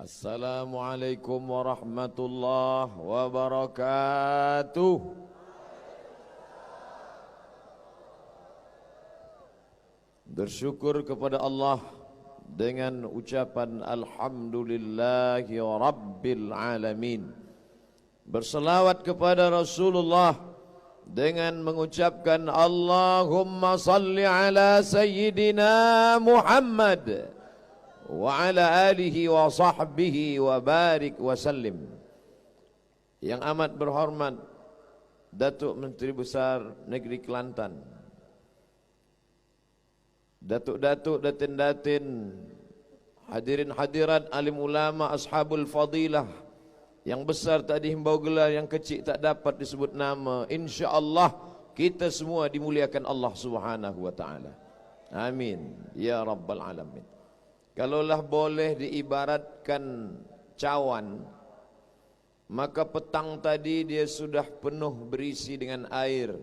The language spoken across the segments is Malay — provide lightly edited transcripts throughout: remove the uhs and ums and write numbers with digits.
Assalamualaikum warahmatullahi wabarakatuh. Bersyukur kepada Allah dengan ucapan Alhamdulillahi Rabbil Alamin. Berselawat kepada Rasulullah dengan mengucapkan Allahumma salli ala Sayyidina Muhammad wa ala alihi wa sahbihi wa barik wa sallim. Yang amat berhormat Datuk Menteri Besar Negeri Kelantan, Datuk-datuk, datin-datin, hadirin hadirat, alim ulama, ashabul fadilah, yang besar tak dihimbau gelar, yang kecil tak dapat disebut nama. InsyaAllah kita semua dimuliakan Allah Subhanahu wa ta'ala. Amin ya rabbal alamin. Kalaulah boleh diibaratkan cawan, maka petang tadi dia sudah penuh berisi dengan air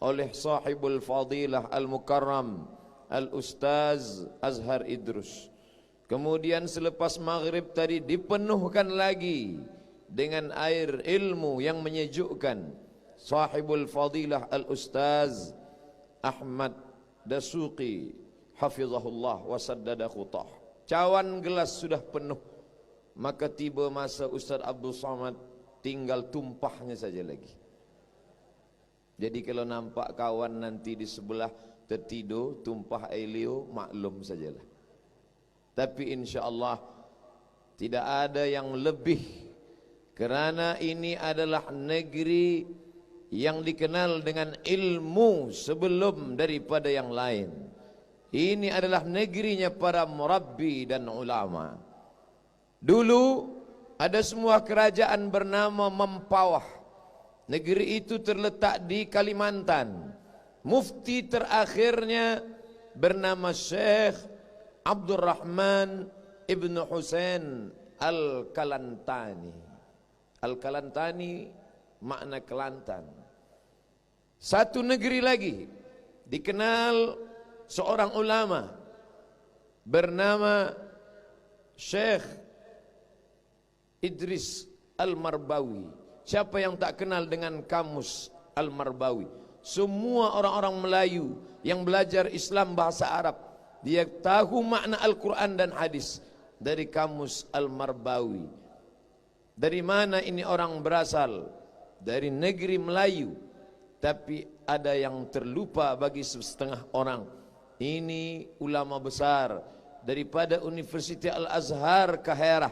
oleh sahibul fadilah al-mukarram Al-Ustaz Azhar Idrus. Kemudian selepas maghrib tadi dipenuhkan lagi dengan air ilmu yang menyejukkan sahibul fadilah Al-Ustaz Ahmad Dasuqi hafizahullah wa saddada khutah. Cawan gelas sudah penuh, maka tiba masa Ustaz Abdul Somad tinggal tumpahnya saja lagi. Jadi kalau nampak kawan nanti di sebelah tertidur tumpah air liur, maklum sajalah. Tapi insya-Allah tidak ada yang lebih, kerana ini adalah negeri yang dikenal dengan ilmu sebelum daripada yang lain. Ini adalah negerinya para murabbi dan ulama. Dulu ada sebuah kerajaan bernama Mempawah. Negeri itu terletak di Kalimantan. Mufti terakhirnya bernama Syekh Abdul Rahman Ibn Husain Al-Kalantani. Al-Kalantani makna Kelantan. Satu negeri lagi dikenal seorang ulama bernama Syekh Idris Al-Marbawi. Siapa yang tak kenal dengan kamus Al-Marbawi? Semua orang-orang Melayu yang belajar Islam bahasa Arab, dia tahu makna Al-Quran dan hadis dari kamus Al-Marbawi. Dari mana ini orang berasal? Dari negeri Melayu. Tapi ada yang terlupa bagi setengah orang. Ini ulama besar daripada Universiti Al-Azhar Kaherah,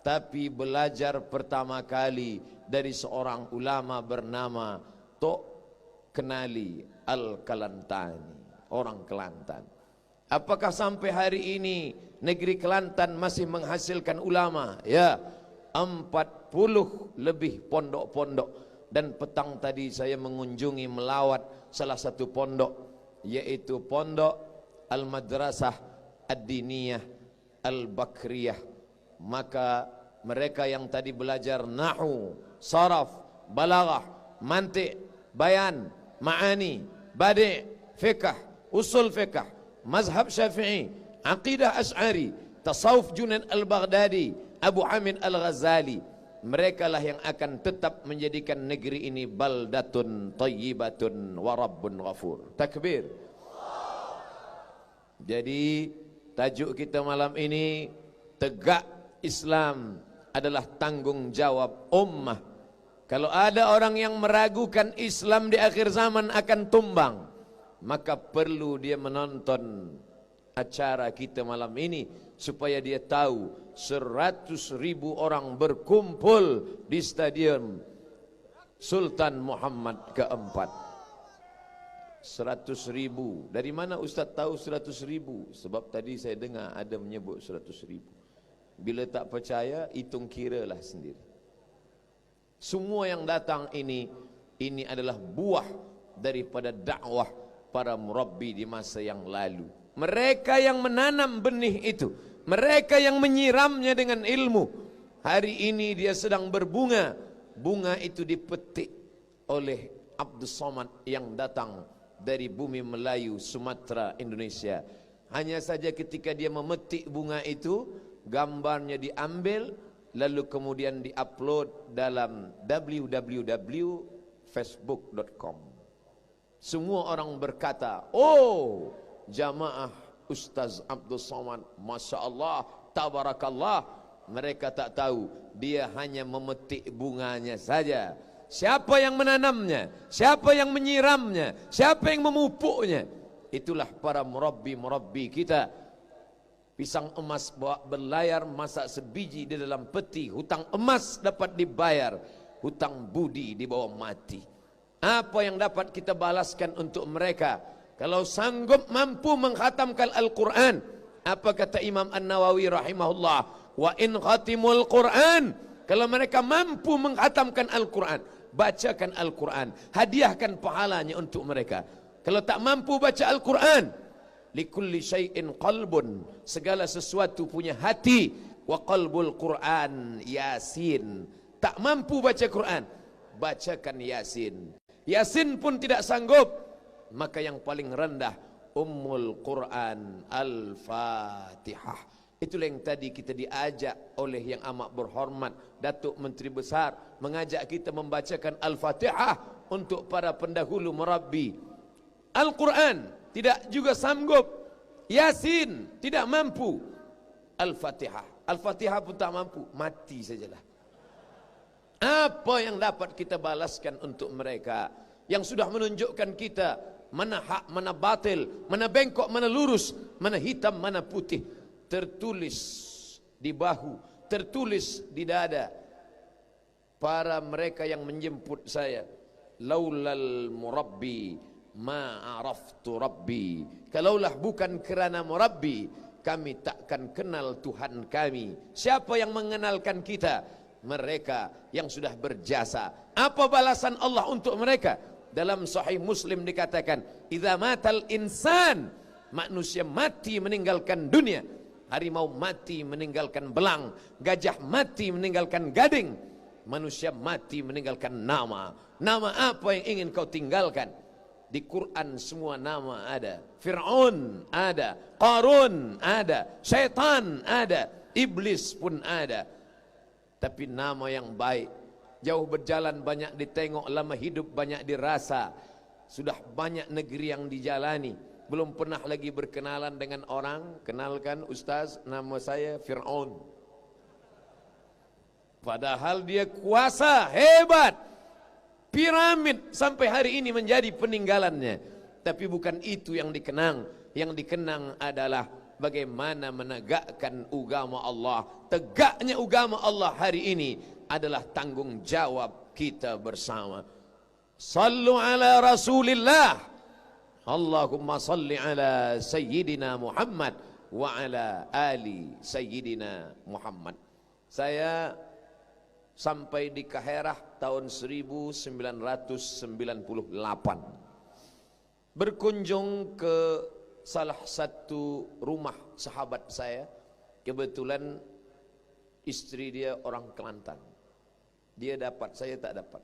tapi belajar pertama kali dari seorang ulama bernama Tok Kenali Al-Kalantani, orang Kelantan. Apakah sampai hari ini negeri Kelantan masih menghasilkan ulama? Ya, 40 lebih pondok-pondok. Dan petang tadi saya mengunjungi melawat salah satu pondok, yaitu pondok Al-Madrasah Ad-Diniyah Al-Bakriyah. Maka mereka yang tadi belajar nahu, saraf, balaghah, mantik, bayan, ma'ani, badi', fiqh, usul fiqh, mazhab syafi'i, aqidah Asy'ari, tasawuf Junaid Al-Baghdadi, Abu Hamid Al-Ghazali. Mereka lah yang akan tetap menjadikan negeri ini baldatun tayyibatun wa rabbun ghafur. Takbir. Jadi tajuk kita malam ini, tegak Islam adalah tanggung jawab ummah. Kalau ada orang yang meragukan Islam di akhir zaman akan tumbang, maka perlu dia menonton acara kita malam ini supaya dia tahu 100.000 orang berkumpul di Stadium Sultan Muhammad keempat. 100.000. Dari mana Ustaz tahu 100.000? Sebab tadi saya dengar ada menyebut 100.000. Bila tak percaya, hitung kiralah sendiri. Semua yang datang ini adalah buah daripada dakwah para murabbi di masa yang lalu. Mereka yang menanam benih itu, mereka yang menyiramnya dengan ilmu. Hari ini dia sedang berbunga. Bunga itu dipetik oleh Abdul Somad yang datang dari bumi Melayu, Sumatera, Indonesia. Hanya saja ketika dia memetik bunga itu, gambarnya diambil, lalu kemudian diupload dalam www.facebook.com. Semua orang berkata, oh, jamaah Ustaz Abdul Somad, Masya Allah, Tabarakallah. Mereka tak tahu, dia hanya memetik bunganya saja. Siapa yang menanamnya, siapa yang menyiramnya, siapa yang memupuknya, itulah para murabbi-murabbi kita. Pisang emas bawa berlayar, masak sebiji di dalam peti. Hutang emas dapat dibayar, hutang budi dibawa mati. Apa yang dapat kita balaskan untuk mereka? Kalau sanggup mampu mengkhatamkan Al-Quran, apa kata Imam An-Nawawi rahimahullah? Wa in khatimul Quran, kalau mereka mampu mengkhatamkan Al-Quran, bacakan Al-Quran, hadiahkan pahalanya untuk mereka. Kalau tak mampu baca Al-Quran, likulli syai'in qalbun, segala sesuatu punya hati. Wa qalbul Quran Yasin, tak mampu baca Quran, bacakan Yasin. Yasin pun tidak sanggup, maka yang paling rendah Ummul Quran Al-Fatihah. Itulah yang tadi kita diajak oleh yang amat berhormat Datuk Menteri Besar, mengajak kita membacakan Al-Fatihah untuk para pendahulu merabbi. Al-Quran tidak juga sanggup, Yasin tidak mampu, Al-Fatihah pun tak mampu, mati sajalah. Apa yang dapat kita balaskan untuk mereka yang sudah menunjukkan kita mana hak, mana batil, mana bengkok, mana lurus, mana hitam, mana putih. Tertulis di bahu, tertulis di dada. Para mereka yang menjemput saya, laulal murabbi ma araftu rabbi. Kalaulah bukan kerana murabbi, kami takkan kenal Tuhan kami. Siapa yang mengenalkan kita? Mereka yang sudah berjasa. Apa balasan Allah untuk mereka? Dalam Sahih Muslim dikatakan, idza matal insan, manusia mati meninggalkan dunia, harimau mati meninggalkan belang, gajah mati meninggalkan gading, manusia mati meninggalkan nama. Nama apa yang ingin kau tinggalkan? Di Quran semua nama ada. Fir'aun ada, Qarun ada, syaitan ada, iblis pun ada. Tapi nama yang baik, jauh berjalan banyak ditengok, lama hidup banyak dirasa. Sudah banyak negeri yang dijalani, belum pernah lagi berkenalan dengan orang. Kenalkan Ustaz, nama saya Fir'aun. Padahal dia kuasa hebat, piramid sampai hari ini menjadi peninggalannya. Tapi bukan itu yang dikenang. Yang dikenang adalah bagaimana menegakkan agama Allah. Tegaknya agama Allah hari ini adalah tanggung jawab kita bersama. Sallu ala Rasulillah, Allahumma salli ala Sayyidina Muhammad wa ala ali Sayyidina Muhammad. Saya sampai di Kaherah tahun 1998, berkunjung ke salah satu rumah sahabat saya. Kebetulan istri dia orang Kelantan. Dia dapat, saya tak dapat.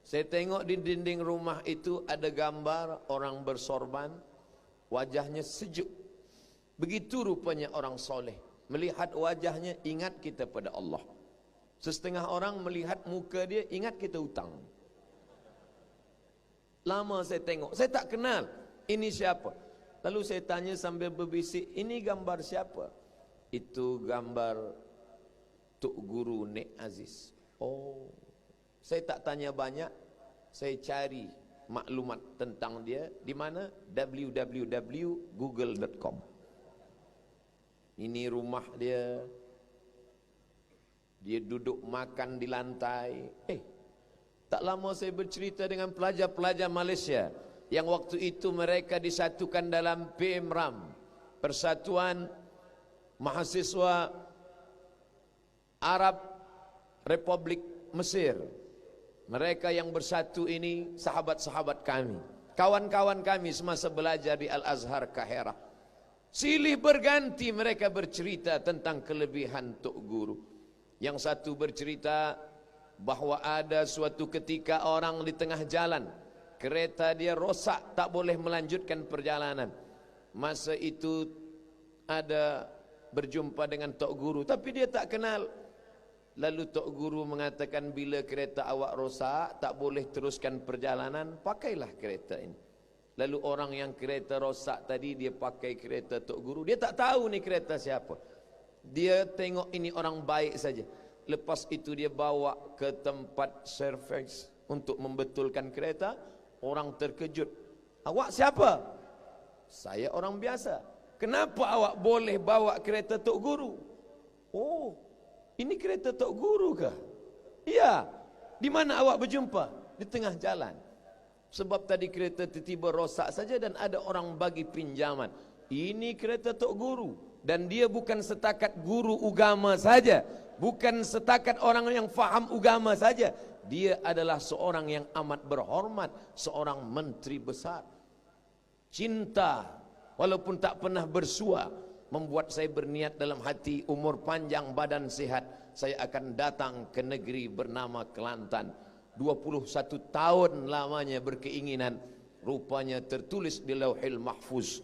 Saya tengok di dinding rumah itu ada gambar orang bersorban, wajahnya sejuk. Begitu rupanya orang soleh. Melihat wajahnya ingat kita pada Allah. Setengah orang melihat muka dia ingat kita hutang. Lama saya tengok, saya tak kenal ini siapa. Lalu saya tanya sambil berbisik, ini gambar siapa? Itu gambar Tuk Guru Nek Aziz. Oh, saya tak tanya banyak, saya cari maklumat tentang dia di mana? www.google.com. Ini rumah dia. Dia duduk makan di lantai. Tak lama saya bercerita dengan pelajar-pelajar Malaysia yang waktu itu mereka disatukan dalam PMRAM, Persatuan Mahasiswa Arab Republik Mesir. Mereka yang bersatu ini sahabat-sahabat kami, kawan-kawan kami semasa belajar di Al-Azhar Kaherah. Silih berganti mereka bercerita tentang kelebihan Tok Guru. Yang satu bercerita bahwa ada suatu ketika orang di tengah jalan, kereta dia rosak, tak boleh melanjutkan perjalanan. Masa itu ada berjumpa dengan Tok Guru, tapi dia tak kenal. Lalu Tok Guru mengatakan, bila kereta awak rosak, tak boleh teruskan perjalanan, pakailah kereta ini. Lalu orang yang kereta rosak tadi, dia pakai kereta Tok Guru. Dia tak tahu ni kereta siapa. Dia tengok ini orang baik saja. Lepas itu dia bawa ke tempat servis untuk membetulkan kereta. Orang terkejut. Awak siapa? Saya orang biasa. Kenapa awak boleh bawa kereta Tok Guru? Oh, ini kereta Tok Guru kah? Ya. Di mana awak berjumpa? Di tengah jalan. Sebab tadi kereta tiba-tiba rosak saja dan ada orang bagi pinjaman. Ini kereta Tok Guru. Dan dia bukan setakat guru agama saja. Bukan setakat orang yang faham agama saja. Dia adalah seorang yang amat berhormat. Seorang menteri besar. Cinta, walaupun tak pernah bersua, membuat saya berniat dalam hati, umur panjang, badan sihat, saya akan datang ke negeri bernama Kelantan. 21 tahun lamanya berkeinginan, rupanya tertulis di Lauhil Mahfuz.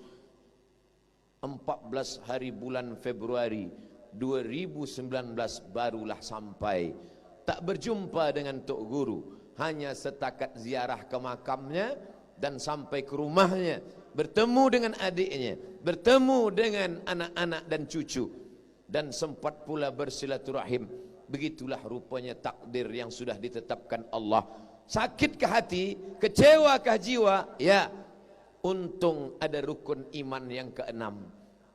14 hari bulan Februari 2019 barulah sampai. Tak berjumpa dengan Tok Guru, hanya setakat ziarah ke makamnya dan sampai ke rumahnya, bertemu dengan adiknya, bertemu dengan anak-anak dan cucu, dan sempat pula bersilaturahim. Begitulah rupanya takdir yang sudah ditetapkan Allah. Sakitkah hati? Kecewakah jiwa? Ya. Untung ada rukun iman yang keenam,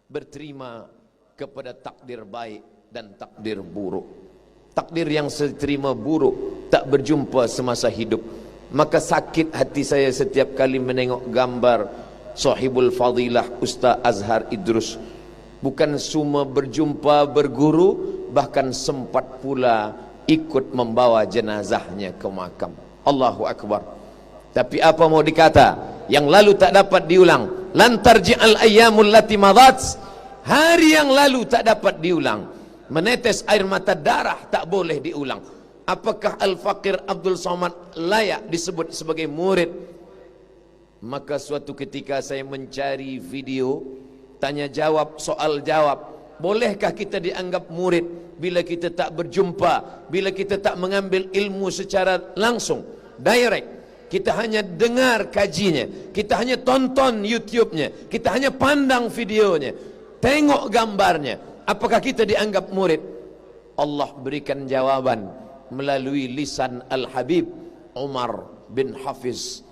berterima kepada takdir baik dan takdir buruk. Takdir yang seterima buruk tak berjumpa semasa hidup. Maka sakit hati saya setiap kali menengok gambar Sahibul Fadilah Ustaz Azhar Idrus. Bukan cuma berjumpa berguru, bahkan sempat pula ikut membawa jenazahnya ke makam. Allahu Akbar. Tapi apa mau dikata, yang lalu tak dapat diulang. Lan tarji'al ayyamul lati madat. Hari yang lalu tak dapat diulang. Menetes air mata darah tak boleh diulang. Apakah Al-Faqir Abdul Somad layak disebut sebagai murid? Maka suatu ketika saya mencari video tanya jawab, soal jawab. Bolehkah kita dianggap murid bila kita tak berjumpa, bila kita tak mengambil ilmu secara langsung, direct? Kita hanya dengar kajinya, kita hanya tonton YouTube-nya, kita hanya pandang videonya, tengok gambarnya. Apakah kita dianggap murid? Allah berikan jawaban melalui lisan Al-Habib Umar bin Hafiz,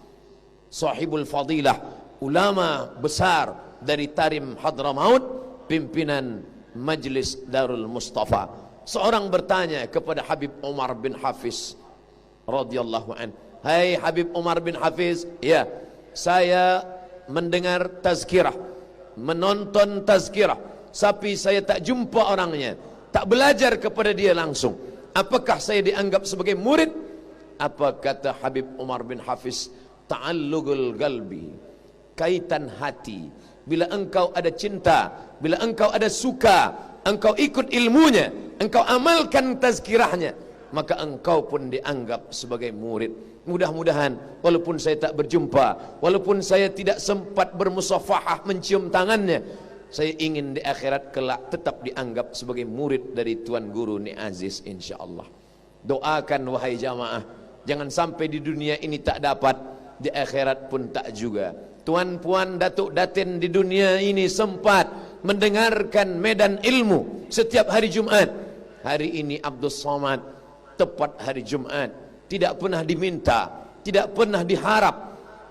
Sahibul Fadilah, ulama besar dari Tarim Hadramaut, pimpinan Majlis Darul Mustafa. Seorang bertanya kepada Habib Umar bin Hafiz radhiyallahu an, "Hai Habib Umar bin Hafiz, ya, saya mendengar tazkirah, menonton tazkirah, tapi saya tak jumpa orangnya, tak belajar kepada dia langsung. Apakah saya dianggap sebagai murid?" Apa kata Habib Umar bin Hafiz? Ta'allugul galbi, kaitan hati. Bila engkau ada cinta, bila engkau ada suka, engkau ikut ilmunya, engkau amalkan tazkirahnya, maka engkau pun dianggap sebagai murid. Mudah-mudahan walaupun saya tak berjumpa, walaupun saya tidak sempat bermusafahah mencium tangannya, saya ingin di akhirat kelak tetap dianggap sebagai murid dari Tuan Guru Ni Aziz, insyaAllah. Doakan wahai jamaah, jangan sampai di dunia ini tak dapat, di akhirat pun tak juga. Tuan-puan, datuk datin di dunia ini sempat mendengarkan medan ilmu setiap hari Jumat. Hari ini Abdul Somad tepat hari Jumat, tidak pernah diminta, tidak pernah diharap,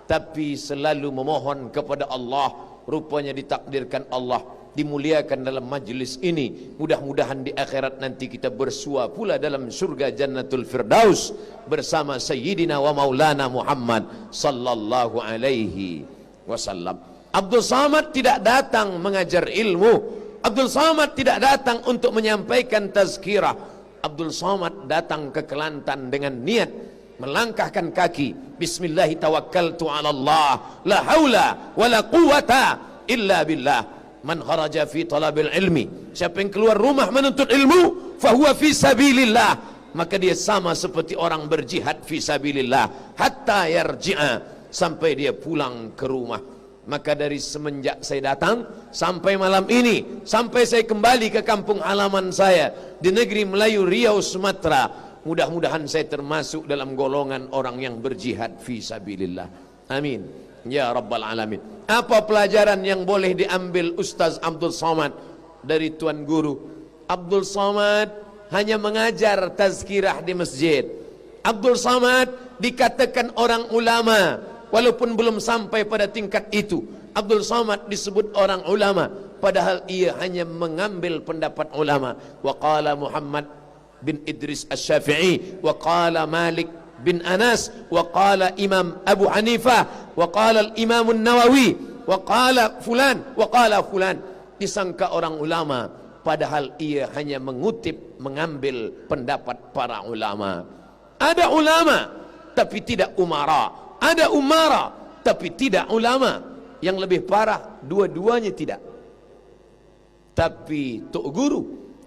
tapi selalu memohon kepada Allah. Rupanya ditakdirkan Allah dimuliakan dalam majlis ini. Mudah-mudahan di akhirat nanti kita bersua pula dalam surga Jannatul Firdaus bersama Sayyidina wa Maulana Muhammad sallallahu alaihi wasallam. Abdul Somad tidak datang mengajar ilmu. Abdul Somad tidak datang untuk menyampaikan tazkirah. Abdul Somad datang ke Kelantan dengan niat melangkahkan kaki, bismillah tawakkaltu ala Allah, la haula wala quwata illa billah. Man kharaja fi talabil ilmi, siapa yang keluar rumah menuntut ilmu, fahuwa fi sabilillah, maka dia sama seperti orang berjihad fi sabilillah, hatta yarji'a, sampai dia pulang ke rumah. Maka dari semenjak saya datang sampai malam ini, sampai saya kembali ke kampung halaman saya di negeri Melayu Riau Sumatera, mudah-mudahan saya termasuk dalam golongan orang yang berjihad fi sabilillah. Amin ya rabbal alamin. Apa pelajaran yang boleh diambil Ustaz Abdul Somad dari Tuan Guru? Abdul Somad hanya mengajar tazkirah di masjid. Abdul Somad dikatakan orang ulama, walaupun belum sampai pada tingkat itu. Abdul Somad disebut orang ulama, padahal ia hanya mengambil pendapat ulama. Wa qala Muhammad bin Idris Asy-Syafi'i, wa qala Malik bin Anas, wa qala Imam Abu Hanifah, wa qala Imam Nawawi, wa qala fulan, wa qala fulan. Disangka orang ulama, padahal ia hanya mengutip, mengambil pendapat para ulama. Ada ulama tapi tidak umara, ada umara tapi tidak ulama. Yang lebih parah, dua-duanya tidak. Tapi Tok Guru,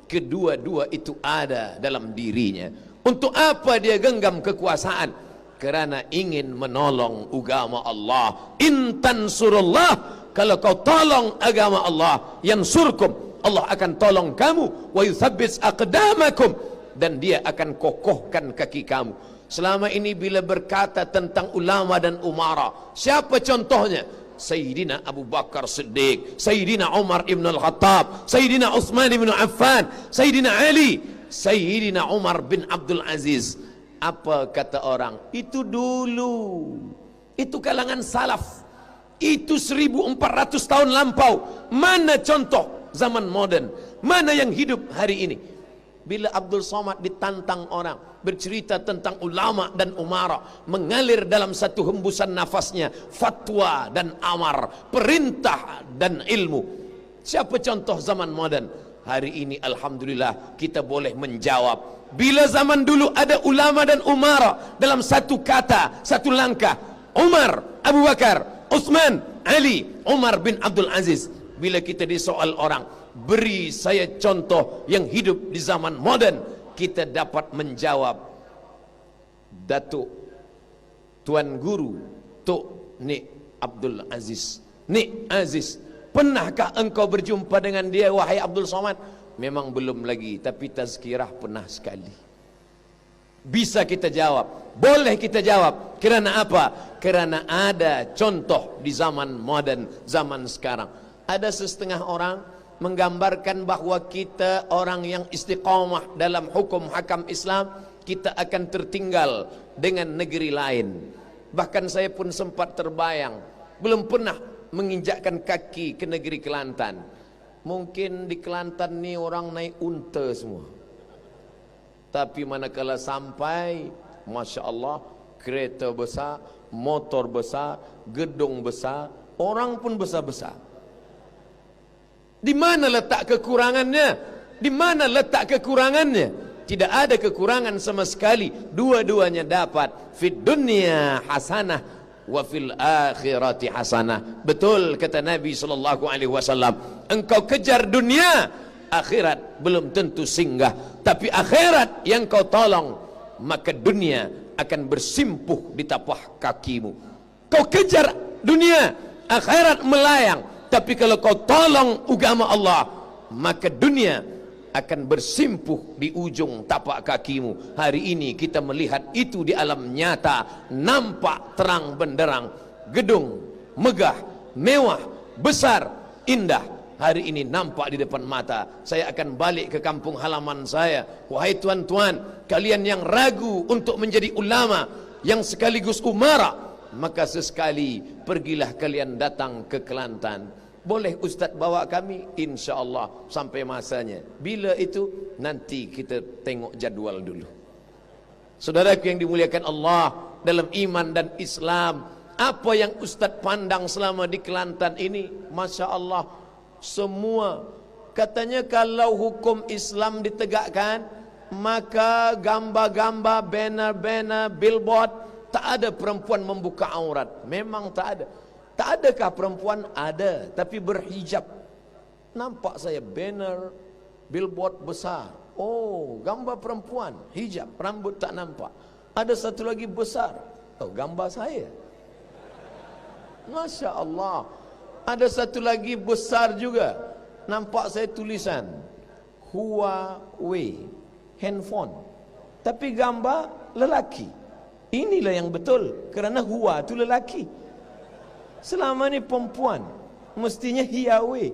kedua-dua itu ada dalam dirinya. Untuk apa dia genggam kekuasaan? Kerana ingin menolong agama Allah. In tansurullah, kalau kau tolong agama Allah, yansurkum, Allah akan tolong kamu. Wa yuthabbits aqdamakum, dan dia akan kokohkan kaki kamu. Selama ini bila berkata tentang ulama dan umara, siapa contohnya? Sayyidina Abu Bakar Siddiq, Sayyidina Umar ibn al-Khattab, Sayyidina Uthman ibn Affan, Sayyidina Ali, Sayyidina Umar bin Abdul Aziz. Apa kata orang? Itu dulu, itu kalangan salaf, itu 1400 tahun lampau. Mana contoh zaman modern? Mana yang hidup hari ini? Bila Abdul Somad ditantang orang bercerita tentang ulama dan umara, mengalir dalam satu hembusan nafasnya fatwa dan amar, perintah dan ilmu. Siapa contoh zaman modern? Hari ini alhamdulillah kita boleh menjawab. Bila zaman dulu ada ulama dan umara dalam satu kata, satu langkah, Umar, Abu Bakar, Uthman, Ali, Umar bin Abdul Aziz. Bila kita disoal orang, beri saya contoh yang hidup di zaman modern, kita dapat menjawab, Datuk Tuan Guru Tok Nik Abdul Aziz. Nik Aziz, pernahkah engkau berjumpa dengan dia wahai Abdul Somad? Memang belum lagi, tapi tazkirah pernah sekali. Bisa kita jawab, boleh kita jawab. Kerana apa? Kerana ada contoh di zaman modern, zaman sekarang. Ada setengah orang menggambarkan bahawa kita orang yang istiqamah dalam hukum hakam Islam, kita akan tertinggal dengan negeri lain. Bahkan saya pun sempat terbayang, belum pernah menginjakkan kaki ke negeri Kelantan. Mungkin di Kelantan ni orang naik unta semua, tapi manakala sampai, Masya Allah, kereta besar, motor besar, gedung besar, orang pun besar-besar. Di mana letak kekurangannya? Di mana letak kekurangannya? Tidak ada kekurangan sama sekali. Dua-duanya dapat. Fid dunya hasanah wa fil akhirati hasanah. Betul kata Nabi SAW. Engkau kejar dunia, akhirat belum tentu singgah. Tapi akhirat yang kau tolong, maka dunia akan bersimpuh di tapak kakimu. Kau kejar dunia, akhirat melayang. Tapi kalau kau tolong agama Allah, maka dunia akan bersimpuh di ujung tapak kakimu. Hari ini kita melihat itu di alam nyata, nampak terang benderang. Gedung megah, mewah, besar, indah, hari ini nampak di depan mata. Saya akan balik ke kampung halaman saya. Wahai tuan-tuan, kalian yang ragu untuk menjadi ulama, yang sekaligus umara, maka sesekali pergilah kalian datang ke Kelantan. Boleh Ustaz bawa kami? InsyaAllah sampai masanya. Bila itu? Nanti kita tengok jadual dulu. Saudaraku yang dimuliakan Allah dalam iman dan Islam, apa yang Ustaz pandang selama di Kelantan ini, Masya Allah, semua. Katanya kalau hukum Islam ditegakkan, maka gambar-gambar, banner-banner, billboard, tak ada perempuan membuka aurat. Memang tak ada. Tak adakah perempuan? Ada, tapi berhijab. Nampak saya banner, billboard besar. Oh, gambar perempuan, hijab, rambut tak nampak. Ada satu lagi besar. Oh, gambar saya. Masya Allah. Ada satu lagi besar juga, nampak saya tulisan Huawei handphone, tapi gambar lelaki. Inilah yang betul, kerana Hua itu lelaki. Selama ni perempuan, mestinya Huawei.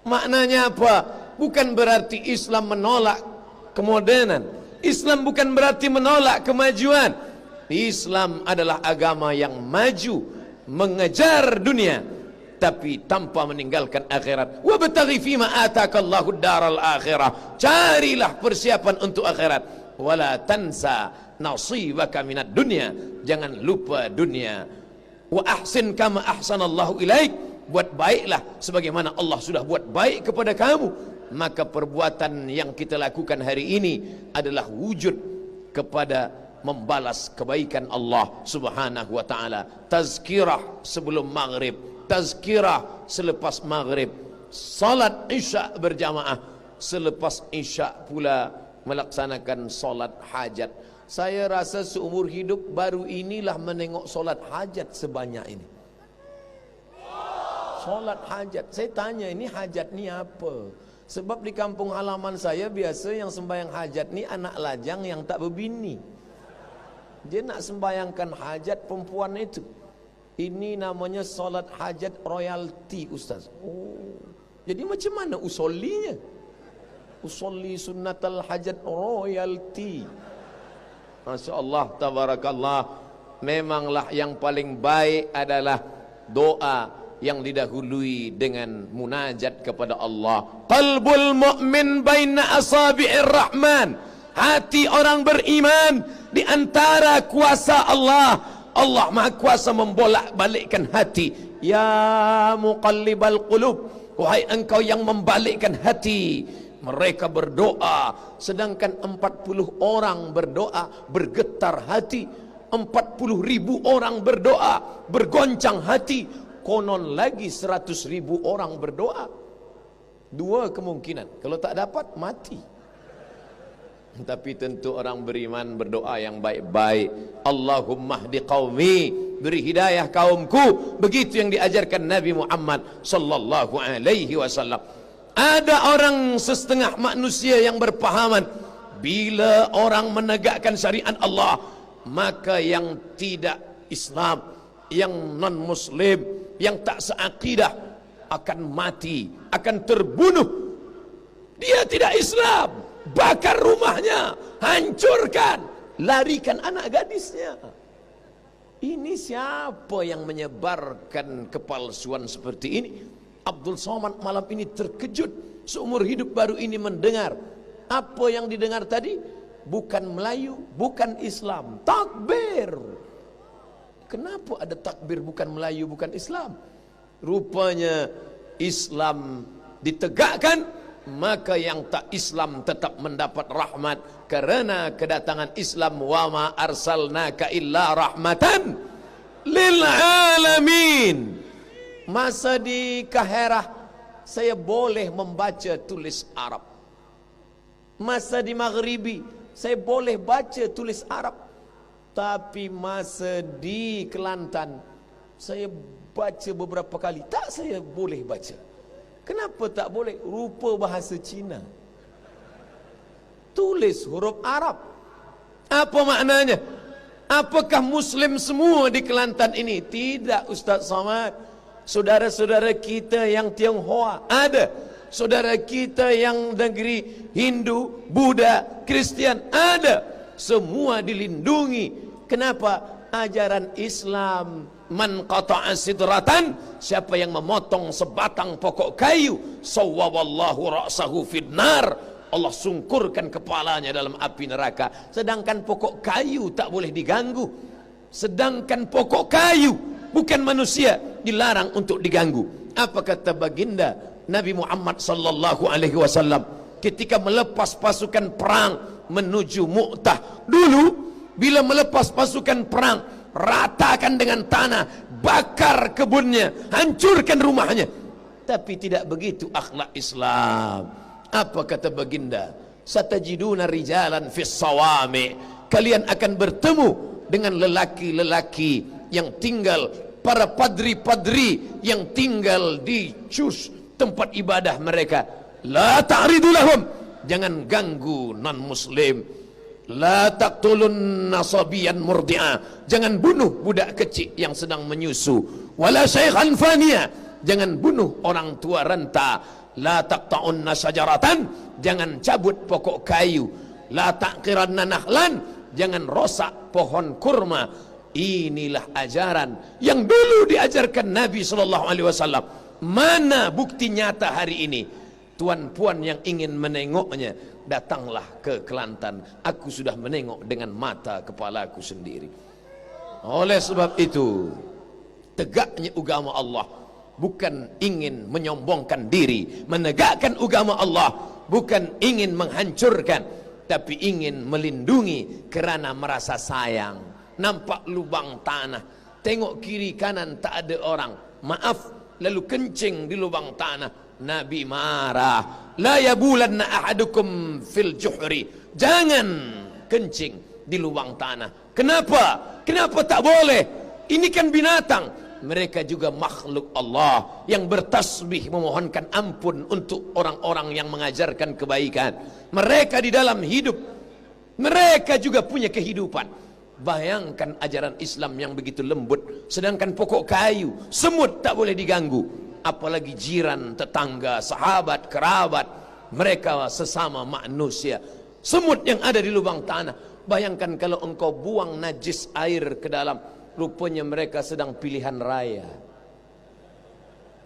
Maknanya apa? Bukan berarti Islam menolak kemodernan. Islam bukan berarti menolak kemajuan. Islam adalah agama yang maju, mengejar dunia, tapi tanpa meninggalkan akhirat. Wabtaghi fima atakallahu daral akhirah. Carilah persiapan untuk akhirat. Wala tansa nasibaka minad dunya. Jangan lupa dunia. Wa ahsin kama ahsanallahu ilaik. Buat baiklah sebagaimana Allah sudah buat baik kepada kamu. Maka perbuatan yang kita lakukan hari ini adalah wujud kepada membalas kebaikan Allah subhanahu wa ta'ala. Tazkirah sebelum maghrib, tazkirah selepas maghrib, salat isya berjamaah, selepas isya pula melaksanakan salat hajat. Saya rasa seumur hidup baru inilah menengok salat hajat sebanyak ini. Salat hajat, saya tanya ini hajat ni apa? Sebab di kampung halaman saya biasa yang sembahyang hajat ni anak lajang yang tak berbini. Dia nak sembayangkan hajat perempuan itu. Ini namanya solat hajat royalty, Ustaz. Oh, jadi macam mana usollinya? Usolli sunnatal hajat royalty. Masya Allah, tabarakallah. Memanglah yang paling baik adalah doa yang didahului dengan munajat kepada Allah. Qalbul mu'min baina asabi'ir rahman. Hati orang beriman di antara kuasa Allah. Allah Maha Kuasa membolak-balikkan hati. Ya muqallibal qulub, wahai engkau yang membalikkan hati. Mereka berdoa, sedangkan 40 orang berdoa bergetar hati. 40.000 orang berdoa bergoncang hati. Konon lagi 100.000 orang berdoa. Dua kemungkinan, kalau tak dapat mati. Tapi tentu orang beriman berdoa yang baik-baik. Allahumma hdi qaumi, beri hidayah kaumku. Begitu yang diajarkan Nabi Muhammad sallallahu alaihi wasallam. Ada orang setengah manusia yang berpahaman, bila orang menegakkan syariat Allah, maka yang tidak Islam, yang non muslim, yang tak seakidah akan mati, akan terbunuh. Dia tidak Islam, bakar rumahnya, hancurkan, larikan anak gadisnya. Ini siapa yang menyebarkan kepalsuan seperti ini? Abdul Somad malam ini terkejut, seumur hidup baru ini mendengar. Apa yang didengar tadi? Bukan Melayu, bukan Islam, takbir. Kenapa ada takbir bukan Melayu, bukan Islam? Rupanya Islam ditegakkan, maka yang tak Islam tetap mendapat rahmat. Karena kedatangan Islam, wa ma arsalnaka illa rahmatan lil alamin. Masa di Kaherah saya boleh membaca tulis Arab. Masa di Maghribi saya boleh baca tulis Arab. Tapi masa di Kelantan saya baca beberapa kali, tak saya boleh baca. Kenapa tak boleh? Rupa bahasa Cina, tulis huruf Arab. Apa maknanya? Apakah Muslim semua di Kelantan ini? Tidak, Ustaz Somad. Saudara-saudara kita yang Tionghoa ada, saudara kita yang negeri Hindu, Buddha, Kristian ada. Semua dilindungi. Kenapa? Ajaran Islam, man qata'a sidratan, siapa yang memotong sebatang pokok kayu, sawwallahu ra'sahu finnar, Allah sungkurkan kepalanya dalam api neraka. Sedangkan pokok kayu tak boleh diganggu. Sedangkan pokok kayu, bukan manusia, dilarang untuk diganggu. Apa kata baginda Nabi Muhammad sallallahu alaihi wasallam ketika melepas pasukan perang menuju Mu'tah? Dulu bila melepas pasukan perang, ratakan dengan tanah, bakar kebunnya, hancurkan rumahnya. Tapi tidak begitu akhlak Islam. Apa kata baginda? Satajiduna rijalan fis sawami, kalian akan bertemu dengan lelaki-lelaki yang tinggal para padri-padri yang tinggal di cus tempat ibadah mereka. La ta'ridu lahum, jangan ganggu non muslim. La taqtulun nasabiyan murdi'a, jangan bunuh budak kecil yang sedang menyusu. Wala syaikhan faniya, jangan bunuh orang tua renta. La taqta'unna syajaratan, jangan cabut pokok kayu. La taqiranna nahlan, jangan rosak pohon kurma. Inilah ajaran yang dulu diajarkan Nabi SAW. Mana bukti nyata hari ini? Tuan-puan yang ingin menengoknya, datanglah ke Kelantan. Aku sudah menengok dengan mata kepalaku sendiri. Oleh sebab itu, tegaknya agama Allah bukan ingin menyombongkan diri. Menegakkan agama Allah bukan ingin menghancurkan, tapi ingin melindungi kerana merasa sayang. Nampak lubang tanah, tengok kiri kanan tak ada orang, maaf, lalu kencing di lubang tanah. Nabi marah, la yabulanna ahadukum fil juhri, jangan kencing di lubang tanah. Kenapa? Kenapa tak boleh? Ini kan binatang. Mereka juga makhluk Allah yang bertasbih memohonkan ampun untuk orang-orang yang mengajarkan kebaikan. Mereka di dalam hidup, mereka juga punya kehidupan. Bayangkan ajaran Islam yang begitu lembut, sedangkan pokok kayu, semut tak boleh diganggu. Apalagi jiran, tetangga, sahabat, kerabat, mereka sesama manusia. Semut yang ada di lubang tanah. Bayangkan kalau engkau buang najis air ke dalam, rupanya mereka sedang pilihan raya.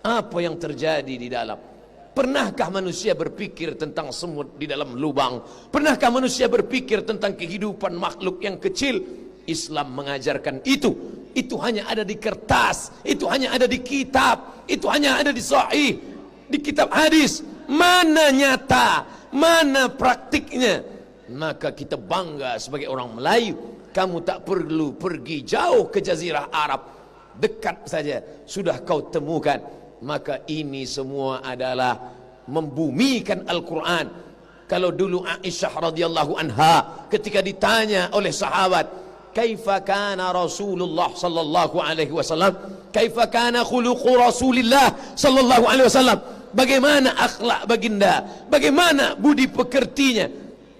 Apa yang terjadi di dalam? Pernahkah manusia berpikir tentang semut di dalam lubang? Pernahkah manusia berpikir tentang kehidupan makhluk yang kecil? Islam mengajarkan itu. Itu hanya ada di kertas, itu hanya ada di kitab, itu hanya ada di sahih, di kitab hadis. Mana nyata, mana praktiknya? Maka kita bangga sebagai orang Melayu. Kamu tak perlu pergi jauh ke Jazirah Arab, dekat saja sudah kau temukan. Maka ini semua adalah membumikan Al-Quran. Kalau dulu Aisyah radhiyallahu anha ketika ditanya oleh sahabat, kaifa kana Rasulullah sallallahu alaihi wasallam, kaifa kana khuluqu Rasulillah sallallahu alaihi wasallam, bagaimana akhlak baginda, bagaimana budi pekertinya?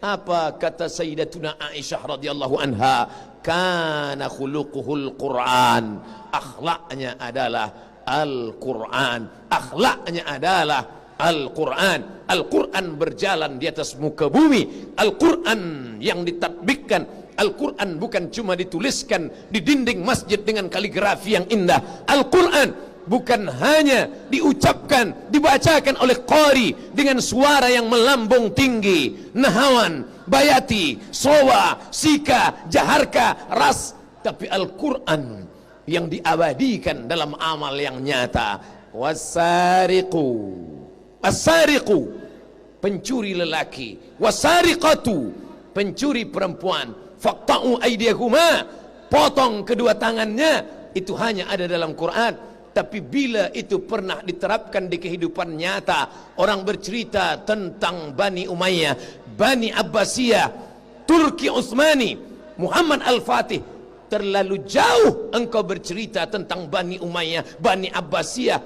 Apa kata Sayyidatuna Aisyah radhiyallahu anha? Kana khuluquhul Quran, akhlaknya adalah Al-Quran, akhlaknya adalah Al-Quran. Al-Quran berjalan di atas muka bumi, Al-Quran yang ditatbikkan. Al-Quran bukan cuma dituliskan di dinding masjid dengan kaligrafi yang indah. Al-Quran bukan hanya diucapkan, dibacakan oleh qari dengan suara yang melambung tinggi, nahawan, bayati, sowa, sika, jaharka, ras. Tapi Al-Quran yang diabadikan dalam amal yang nyata. Wasariqu, as-sariqu, pencuri lelaki, wasariqatu, pencuri perempuan, faqta'u aydiyahuma, potong kedua tangannya. Itu hanya ada dalam Quran. Tapi bila itu pernah diterapkan di kehidupan nyata, orang bercerita tentang Bani Umayyah, Bani Abbasiyah, Turki Utsmani, Muhammad Al-Fatih. Terlalu jauh engkau bercerita tentang Bani Umayyah, Bani Abbasiyah.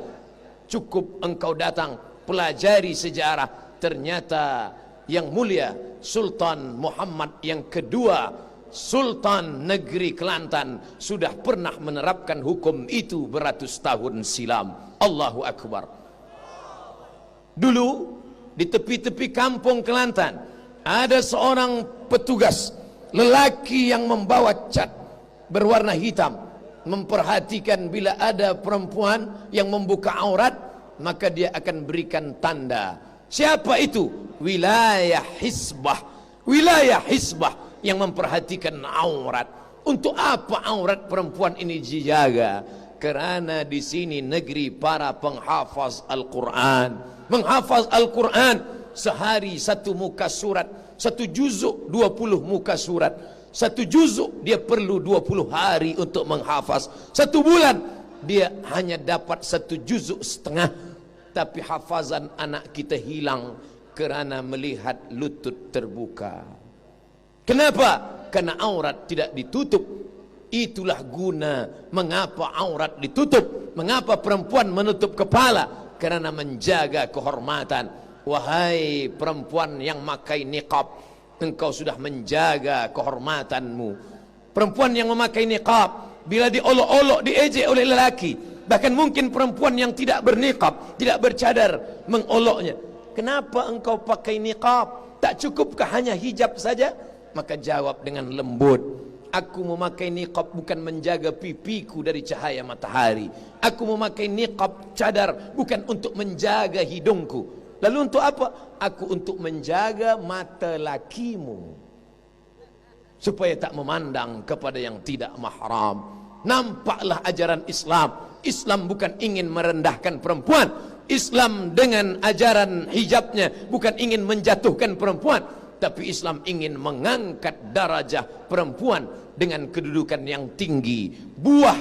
Cukup engkau datang pelajari sejarah. Ternyata yang mulia Sultan Muhammad yang kedua, Sultan negeri Kelantan, sudah pernah menerapkan hukum itu beratus tahun silam. Allahu Akbar. Dulu di tepi-tepi kampung Kelantan ada seorang petugas lelaki yang membawa cat berwarna hitam, memperhatikan bila ada perempuan yang membuka aurat, maka dia akan berikan tanda. Siapa itu? Wilayah Hisbah. Wilayah Hisbah yang memperhatikan aurat. Untuk apa aurat perempuan ini dijaga? Kerana di sini negeri para penghafaz Al-Quran. Menghafaz Al-Quran sehari satu muka surat, satu juzuk 20 muka surat. Satu juzuk dia perlu 20 hari untuk menghafaz. Satu bulan dia hanya dapat satu juzuk setengah. Tapi hafazan anak kita hilang kerana melihat lutut terbuka. Kenapa? Karena aurat tidak ditutup. Itulah guna mengapa aurat ditutup, mengapa perempuan menutup kepala, karena menjaga kehormatan. Wahai perempuan yang memakai niqab, engkau sudah menjaga kehormatanmu. Perempuan yang memakai niqab, bila diolok-olok, diejek oleh lelaki, bahkan mungkin perempuan yang tidak berniqab, tidak bercadar, mengoloknya. Kenapa engkau pakai niqab? Tak cukupkah hanya hijab saja? Maka jawab dengan lembut, aku memakai niqab bukan menjaga pipiku dari cahaya matahari. Aku memakai niqab cadar bukan untuk menjaga hidungku. Lalu untuk apa? Aku untuk menjaga mata lakimu, supaya tak memandang kepada yang tidak mahram. Nampaklah ajaran Islam. Islam bukan ingin merendahkan perempuan. Islam dengan ajaran hijabnya bukan ingin menjatuhkan perempuan, tapi Islam ingin mengangkat darajah perempuan dengan kedudukan yang tinggi. Buah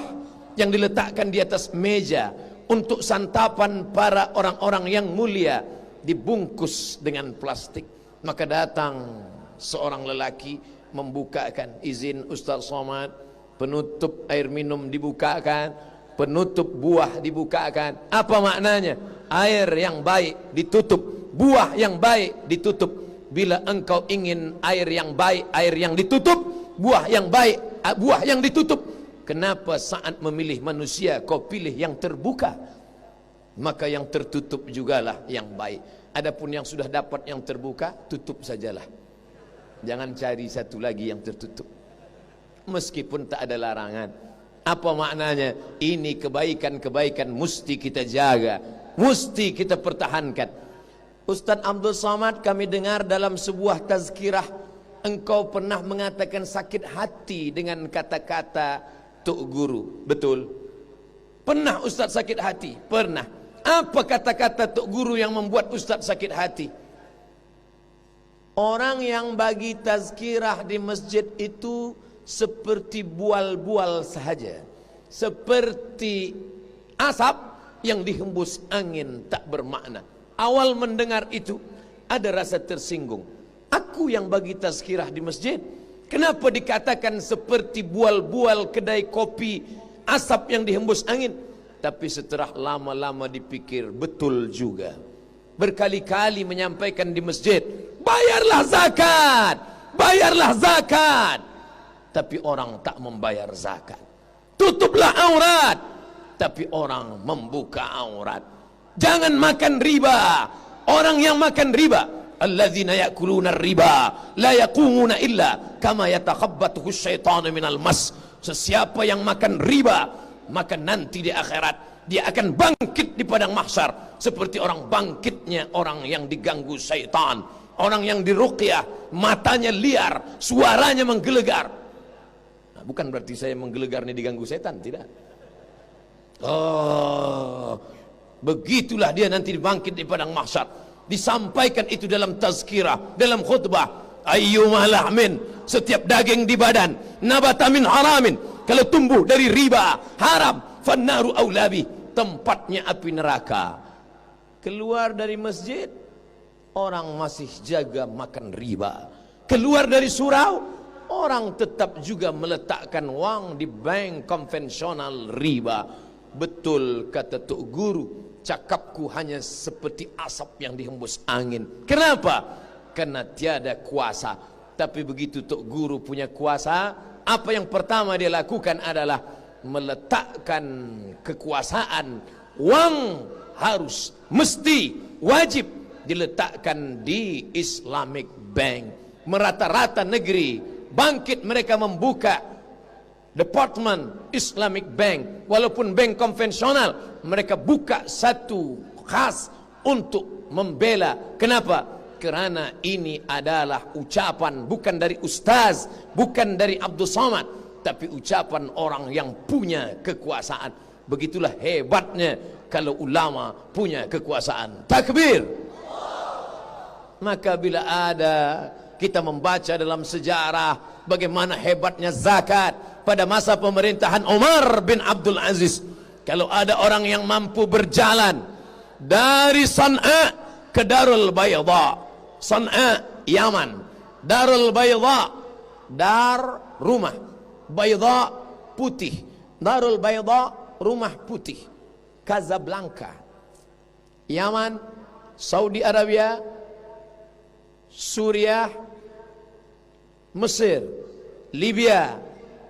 yang diletakkan di atas meja untuk santapan para orang-orang yang mulia dibungkus dengan plastik. Maka datang seorang lelaki membukakan, izin Ustaz Somad, penutup air minum dibukakan, penutup buah dibukakan. Apa maknanya? Air yang baik ditutup, buah yang baik ditutup. Bila engkau ingin air yang baik, air yang ditutup, buah yang baik, buah yang ditutup. Kenapa saat memilih manusia kau pilih yang terbuka? Maka yang tertutup jugalah yang baik. Adapun yang sudah dapat yang terbuka, tutup sajalah. Jangan cari satu lagi yang tertutup, meskipun tak ada larangan. Apa maknanya? Ini kebaikan-kebaikan mesti kita jaga, mesti kita pertahankan. Ustaz Abdul Somad, kami dengar dalam sebuah tazkirah engkau pernah mengatakan sakit hati dengan kata-kata Tok Guru. Betul? Pernah Ustaz sakit hati? Pernah. Apa kata-kata Tok Guru yang membuat Ustaz sakit hati? Orang yang bagi tazkirah di masjid itu seperti bual-bual sahaja, seperti asap yang dihembus angin, tak bermakna. Awal mendengar itu ada rasa tersinggung. Aku yang bagi tazkirah di masjid, kenapa dikatakan seperti bual-bual kedai kopi, asap yang dihembus angin? Tapi setelah lama-lama dipikir, betul juga. Berkali-kali menyampaikan di masjid, bayarlah zakat, bayarlah zakat. Tapi orang tak membayar zakat. Tutuplah aurat, tapi orang membuka aurat. Jangan makan riba. Orang yang makan riba, alladzina ya'kuluna riba la yaqumuna illa kama yatakhabbathu syaitanu minal mas. Sesiapa yang makan riba, maka nanti di akhirat dia akan bangkit di padang mahsyar seperti orang bangkitnya orang yang diganggu syaitan, orang yang diruqyah, matanya liar, suaranya menggelegar. Nah, bukan berarti saya menggelegar ini diganggu setan, tidak. Begitulah dia nanti dibangkit di padang mahsyar. Disampaikan itu dalam tazkirah, dalam khutbah. Ayyuma lahmin, setiap daging di badan, nabata min haramin, kalau tumbuh dari riba, haram, fannaru aulabi, tempatnya api neraka. Keluar dari masjid, orang masih jaga makan riba. Keluar dari surau, orang tetap juga meletakkan uang di bank konvensional riba. Betul kata Tok Guru, cakapku hanya seperti asap yang dihembus angin. Kenapa? Karena tiada kuasa. Tapi begitu Tok Guru punya kuasa, apa yang pertama dia lakukan adalah meletakkan kekuasaan. Wang harus, mesti, wajib diletakkan di Islamic Bank. Merata-rata negeri bangkit mereka membuka Departemen Islamic Bank. Walaupun bank konvensional, mereka buka satu khas untuk membela. Kenapa? Karena ini adalah ucapan bukan dari ustaz, bukan dari Abdul Somad, tapi ucapan orang yang punya kekuasaan. Begitulah hebatnya kalau ulama punya kekuasaan. Takbir. Maka bila ada kita membaca dalam sejarah bagaimana hebatnya zakat pada masa pemerintahan Umar bin Abdul Aziz, kalau ada orang yang mampu berjalan dari San'a ke Darul Bayda, San'a Yaman, Darul Bayda dar rumah, Bayda putih. Darul Bayda, rumah putih. Casablanca, Yaman, Saudi Arabia, Suriah, Mesir, Libya,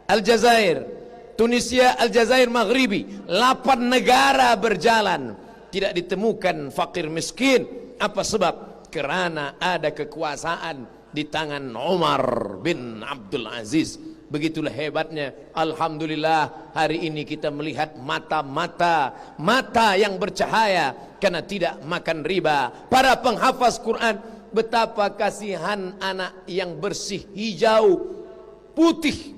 Aljazair, Tunisia, Aljazair Maghribi. 8 negara berjalan, tidak ditemukan fakir miskin. Apa sebab? Karena ada kekuasaan di tangan Umar bin Abdul Aziz. Begitulah hebatnya. Alhamdulillah, hari ini kita melihat mata yang bercahaya karena tidak makan riba. Para penghafaz Quran, betapa kasihan anak yang bersih, hijau, putih,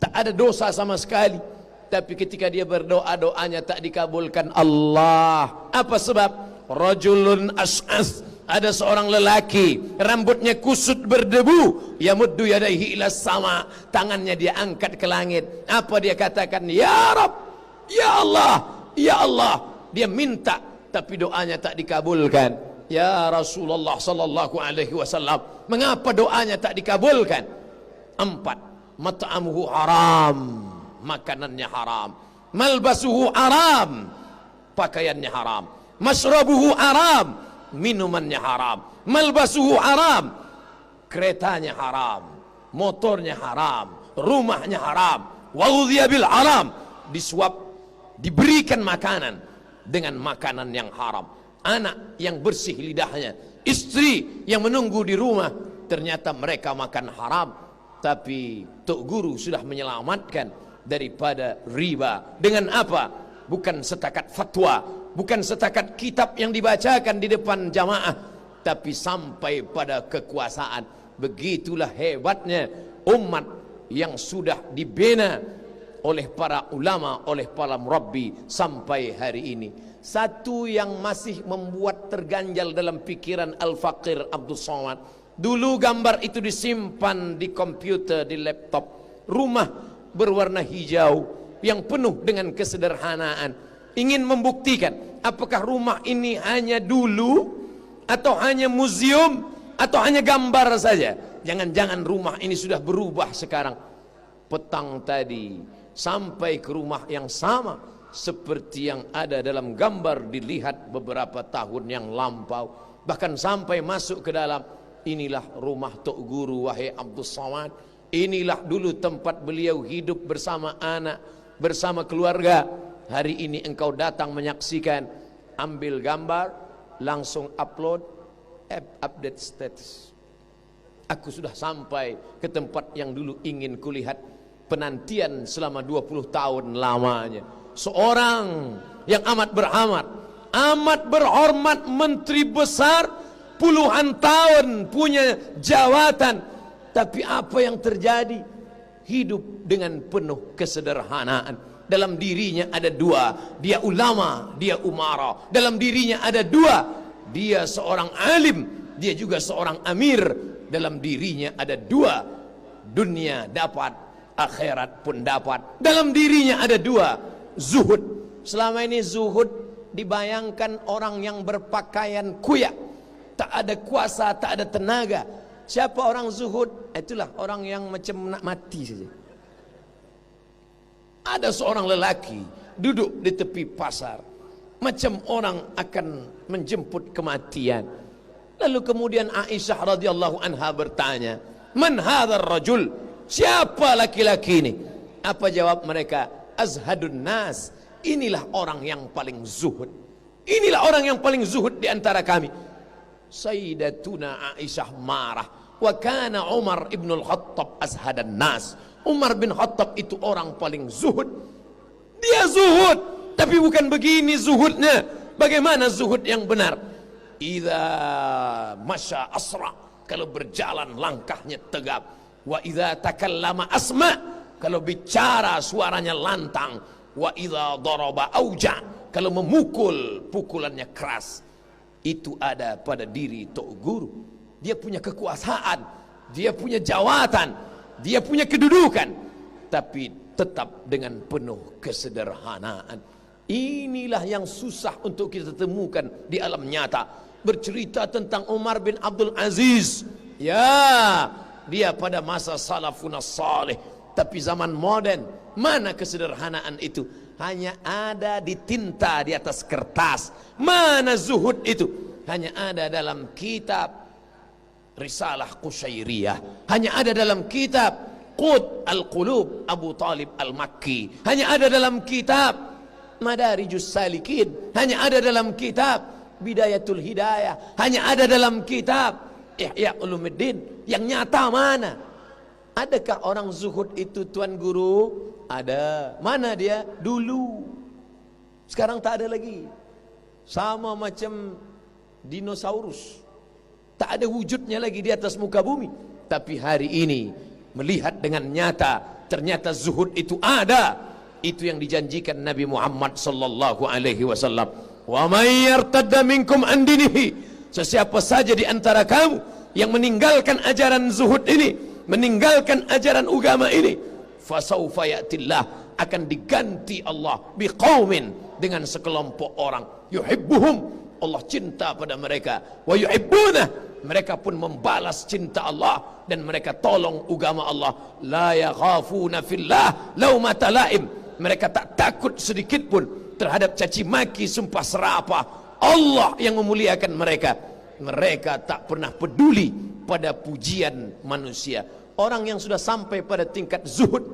tak ada dosa sama sekali, tapi ketika dia berdoa, doanya tak dikabulkan Allah. Apa sebab? Rajulun as'as, ada seorang lelaki, rambutnya kusut berdebu, yamuddu yadaihi ila sama, tangannya dia angkat ke langit. Apa dia katakan? Ya Rabb, ya Allah, ya Allah. Dia minta, tapi doanya tak dikabulkan. Ya Rasulullah sallallahu alaihi wasallam, mengapa doanya tak dikabulkan? 4. Mat'amuhu haram, makanannya haram. Malbasuhu haram, pakaiannya haram. Masrabuhu haram, minumannya haram. Malbasuhu haram, keretanya haram, motornya haram, rumahnya haram. Wa ghudhiya bil haram, disuap, diberikan makanan dengan makanan yang haram. Anak yang bersih lidahnya, istri yang menunggu di rumah, ternyata mereka makan haram. Tapi Tok Guru sudah menyelamatkan daripada riba. Dengan apa? Bukan setakat fatwa, bukan setakat kitab yang dibacakan di depan jamaah, tapi sampai pada kekuasaan. Begitulah hebatnya umat yang sudah dibina oleh para ulama, oleh para murabbi sampai hari ini. Satu yang masih membuat terganjal dalam pikiran Al-Faqir Abdul Somad, dulu gambar itu disimpan di komputer, di laptop. Rumah berwarna hijau yang penuh dengan kesederhanaan. Ingin membuktikan apakah rumah ini hanya dulu, atau hanya museum, atau hanya gambar saja. Jangan-jangan rumah ini sudah berubah sekarang. Petang tadi sampai ke rumah yang sama seperti yang ada dalam gambar dilihat beberapa tahun yang lampau. Bahkan sampai masuk ke dalam. Inilah rumah Tok Guru wahai Abdul Somad. Inilah dulu tempat beliau hidup bersama anak, bersama keluarga. Hari ini engkau datang menyaksikan, ambil gambar, langsung upload, update status. Aku sudah sampai ke tempat yang dulu ingin kulihat. Penantian selama 20 tahun lamanya. Seorang yang amat berhormat, menteri besar, puluhan tahun punya jawatan, tapi apa yang terjadi? Hidup dengan penuh kesederhanaan. Dalam dirinya ada 2, dia ulama, dia umara. Dalam dirinya ada 2, dia seorang alim, dia juga seorang amir. Dalam dirinya ada 2, dunia dapat, akhirat pun dapat. Dalam dirinya ada 2, zuhud. Selama ini zuhud dibayangkan orang yang berpakaian kuyak, tak ada kuasa, tak ada tenaga. Siapa orang zuhud? Itulah orang yang macam nak mati saja. Ada seorang lelaki duduk di tepi pasar, macam orang akan menjemput kematian. Lalu kemudian Aisyah radhiyallahu anha bertanya, "Man hadzal rajul?" Siapa laki-laki ini? Apa jawab mereka? "Azhadun nas." Inilah orang yang paling zuhud. Inilah orang yang paling zuhud di antara kami. Sayyidatuna Aisyah marah. Wa kana Umar ibn al-Khattab azhadan nas. Umar bin Khattab itu orang paling zuhud. Dia zuhud, tapi bukan begini zuhudnya. Bagaimana zuhud yang benar? Idza masya asra, kalau berjalan langkahnya tegap. Wa idza takallama asma, kalau bicara suaranya lantang. Wa idza daraba auja, kalau memukul pukulannya keras. Itu ada pada diri Tok Guru. Dia punya kekuasaan, dia punya jawatan, dia punya kedudukan, tapi tetap dengan penuh kesederhanaan. Inilah yang susah untuk kita temukan di alam nyata. Bercerita tentang Umar bin Abdul Aziz, ya, dia pada masa salafun salih, tapi zaman modern Mana kesederhanaan itu? Hanya ada di tinta di atas kertas. Mana zuhud itu? Hanya ada dalam kitab Risalah Qushairiyah. Hanya ada dalam kitab Qut Al-Qulub Abu Talib Al-Makki. Hanya ada dalam kitab Madarijus Salikin. Hanya ada dalam kitab Bidayatul Hidayah. Hanya ada dalam kitab Ihya Ulumuddin. Yang nyata mana? Adakah orang zuhud itu Tuan Guru? Ada. Mana dia? Dulu. Sekarang tak ada lagi. Sama macam dinosaurus. Tak ada wujudnya lagi di atas muka bumi. Tapi hari ini melihat dengan nyata, ternyata zuhud itu ada. Itu yang dijanjikan Nabi Muhammad sallallahu alaihi wasallam. Wa may yartadda minkum an dinihi. Sesiapa saja di antara kamu yang meninggalkan ajaran zuhud ini, meninggalkan ajaran agama ini, fasaufa ya'tillah, akan diganti Allah biqaumin, dengan sekelompok orang, yuhibbuhum, Allah cinta pada mereka, wa yuhibbunah, mereka pun membalas cinta Allah, dan mereka tolong agama Allah. La yakhafuna fillah laumata laim, mereka tak takut sedikit pun terhadap caci maki, sumpah serapah. Allah yang memuliakan mereka. Mereka tak pernah peduli pada pujian manusia. Orang yang sudah sampai pada tingkat zuhud,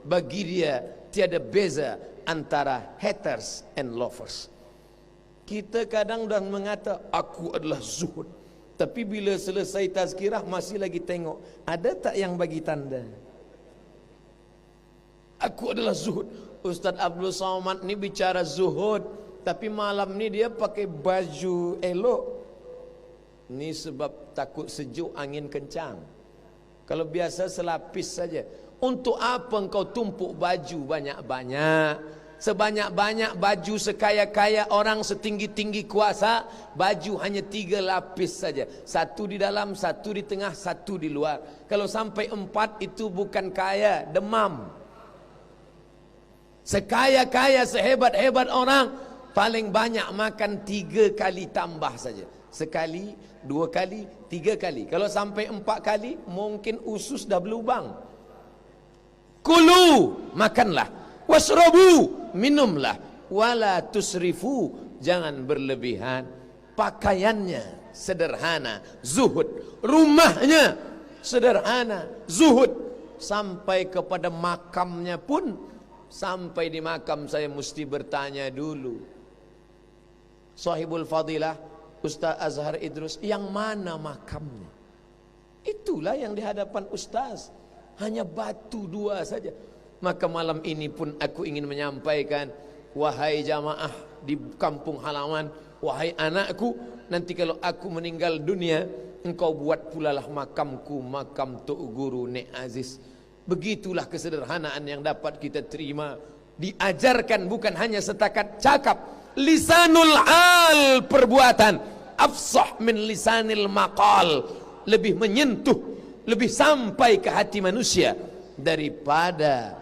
bagi dia tiada beza antara haters and lovers. Kita kadang dan mengata aku adalah zuhud, tapi bila selesai tazkirah masih lagi tengok ada tak yang bagi tanda aku adalah zuhud. Ustaz Abdul Somad ni bicara zuhud, tapi malam ni dia pakai baju elok. Ni sebab takut sejuk, angin kencang. Kalau biasa selapis saja. Untuk apa engkau tumpuk baju banyak-banyak? Sebanyak-banyak baju, sekaya-kaya orang, setinggi-tinggi kuasa, baju hanya 3 lapis saja. 1 di dalam, 1 di tengah, 1 di luar. Kalau sampai 4 itu bukan kaya, demam. Sekaya-kaya, sehebat-hebat orang, paling banyak makan 3 kali tambah saja. Sekali, 2 kali, 3 kali. Kalau sampai 4 kali, mungkin usus dah berlubang. Kulu, makanlah. Wasrabu, minumlah. Wala tusrifu, jangan berlebihan. Pakaiannya sederhana, zuhud. Rumahnya sederhana, zuhud. Sampai kepada makamnya pun, sampai di makam saya mesti bertanya dulu. Sahibul Fadilah Ustaz Azhar Idrus, yang mana makamnya? Itulah yang di hadapan Ustaz. Hanya batu 2 saja. Maka malam ini pun aku ingin menyampaikan, wahai jamaah di kampung halaman, wahai anakku, nanti kalau aku meninggal dunia, engkau buat pula lah makamku, makam Tok Guru Nek Aziz. Begitulah kesederhanaan yang dapat kita terima. Diajarkan bukan hanya setakat cakap. Lisanul al, perbuatan afsah min lisanil maqal, lebih menyentuh, lebih sampai ke hati manusia daripada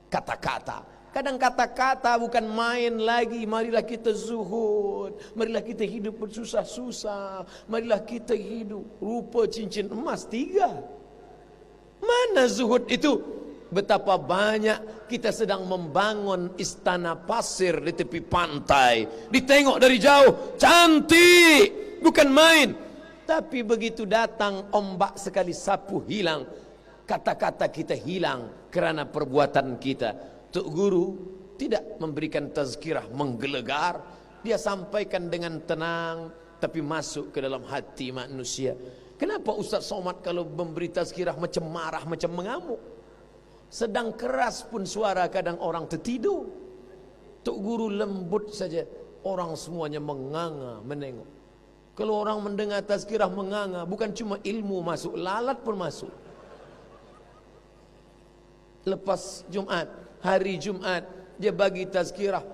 kata-kata. Kadang kata-kata bukan main lagi. Marilah kita zuhud, marilah kita hidup bersusah-susah, marilah kita hidup rupa cincin emas 3. Mana zuhud itu? Betapa banyak kita sedang membangun istana pasir di tepi pantai. Ditengok dari jauh, cantik, bukan main. Tapi begitu datang ombak sekali sapu hilang. Kata-kata kita hilang kerana perbuatan kita. Tok Guru tidak memberikan tazkirah menggelegar. Dia sampaikan dengan tenang, tapi masuk ke dalam hati manusia. Kenapa Ustaz Somad kalau memberi tazkirah macam marah, macam mengamuk? Sedang keras pun suara kadang orang tertidur. Tok Guru lembut saja, orang semuanya menganga menengok. Kalau orang mendengar tazkirah menganga, bukan cuma ilmu masuk, lalat pun masuk. Lepas Jumat, hari Jumat, dia bagi tazkirah.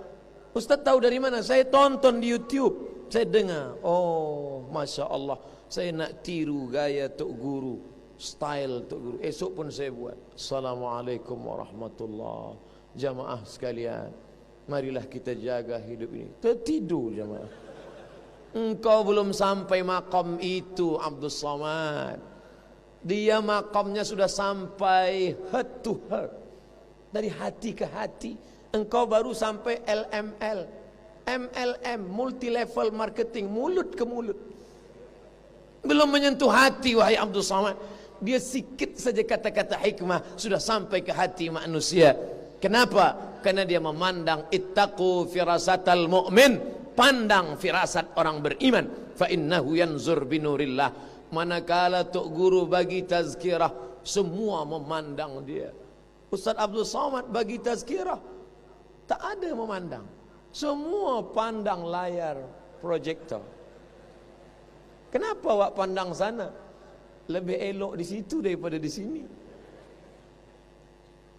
Ustaz tahu dari mana? Saya tonton di YouTube, saya dengar. Oh, Masya Allah, saya nak tiru gaya Tok Guru, style Tok Guru. Esok pun saya buat. Assalamualaikum warahmatullahi. Jamaah sekalian, marilah kita jaga hidup ini. Tertidur jamaah. Engkau belum sampai makam itu Abdul Somad. Dia makamnya sudah sampai heart to heart. dari hati ke hati. Engkau baru sampai LML, MLM, multi level marketing, mulut ke mulut. Belum menyentuh hati, wahai Abdul Somad. Dia sikit saja kata-kata hikmah sudah sampai ke hati manusia. Kenapa? Karena dia memandang ittaqu firasatal mu'min, pandang firasat orang beriman. Fa innahu yanzur binurillah. Manakala Tok Guru bagi tazkirah, semua memandang dia. Ustaz Abdul Somad bagi tazkirah, tak ada memandang. Semua pandang layar proyektor. Kenapa awak pandang sana? Lebih elok di situ daripada di sini.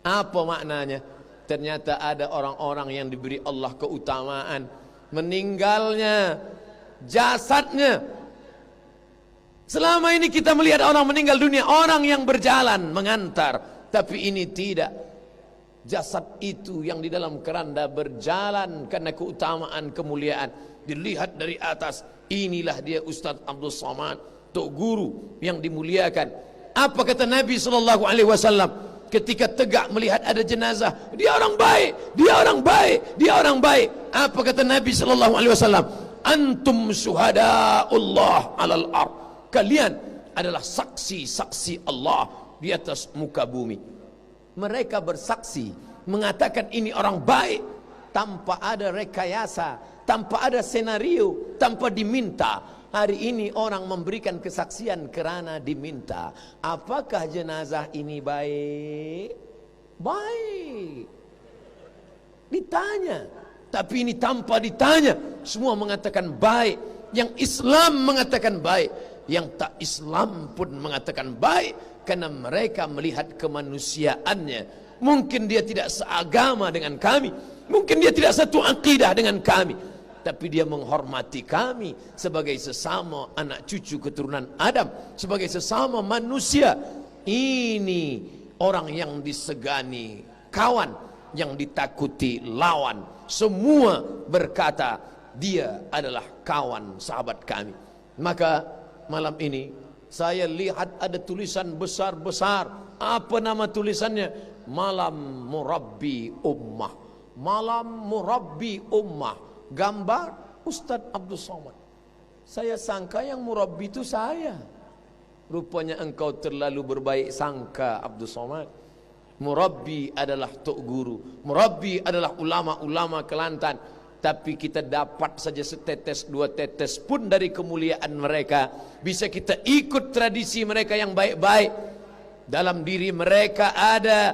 Apa maknanya? Ternyata ada orang-orang yang diberi Allah keutamaan, meninggalnya jasadnya. Selama ini kita melihat orang meninggal dunia, orang yang berjalan mengantar, tapi ini tidak. Jasad itu yang di dalam keranda berjalan karena keutamaan, kemuliaan. Dilihat dari atas, inilah dia Ustaz Abdul Somad, Tok Guru yang dimuliakan. Apa kata Nabi SAW ketika tegak melihat ada jenazah? Dia orang baik, dia orang baik, dia orang baik. Apa kata Nabi SAW? Antum syuhada'ullah alal ard. Kalian adalah saksi-saksi Allah di atas muka bumi. Mereka bersaksi, mengatakan ini orang baik, tanpa ada rekayasa, tanpa ada senario, tanpa diminta. Hari ini orang memberikan kesaksian kerana diminta. Apakah jenazah ini baik? Baik. Ditanya, tapi ini tanpa ditanya, semua mengatakan baik. Yang Islam mengatakan baik, yang tak Islam pun mengatakan baik, karena mereka melihat kemanusiaannya. Mungkin dia tidak seagama dengan kami, mungkin dia tidak satu akidah dengan kami, tapi dia menghormati kami sebagai sesama anak cucu keturunan Adam, sebagai sesama manusia. Ini orang yang disegani kawan, yang ditakuti lawan. Semua berkata dia adalah kawan, sahabat kami. Maka malam ini saya lihat ada tulisan besar-besar. Apa nama tulisannya? Malam Murabbi Ummah. Malam Murabbi Ummah. Gambar Ustaz Abdul Somad. Saya sangka yang murabbi itu saya. Rupanya engkau terlalu berbaik sangka, Abdul Somad. Murabbi adalah Tok Guru, murabbi adalah ulama-ulama Kelantan. Tapi kita dapat saja setetes dua tetes pun dari kemuliaan mereka. Bisa kita ikut tradisi mereka yang baik-baik. Dalam diri mereka ada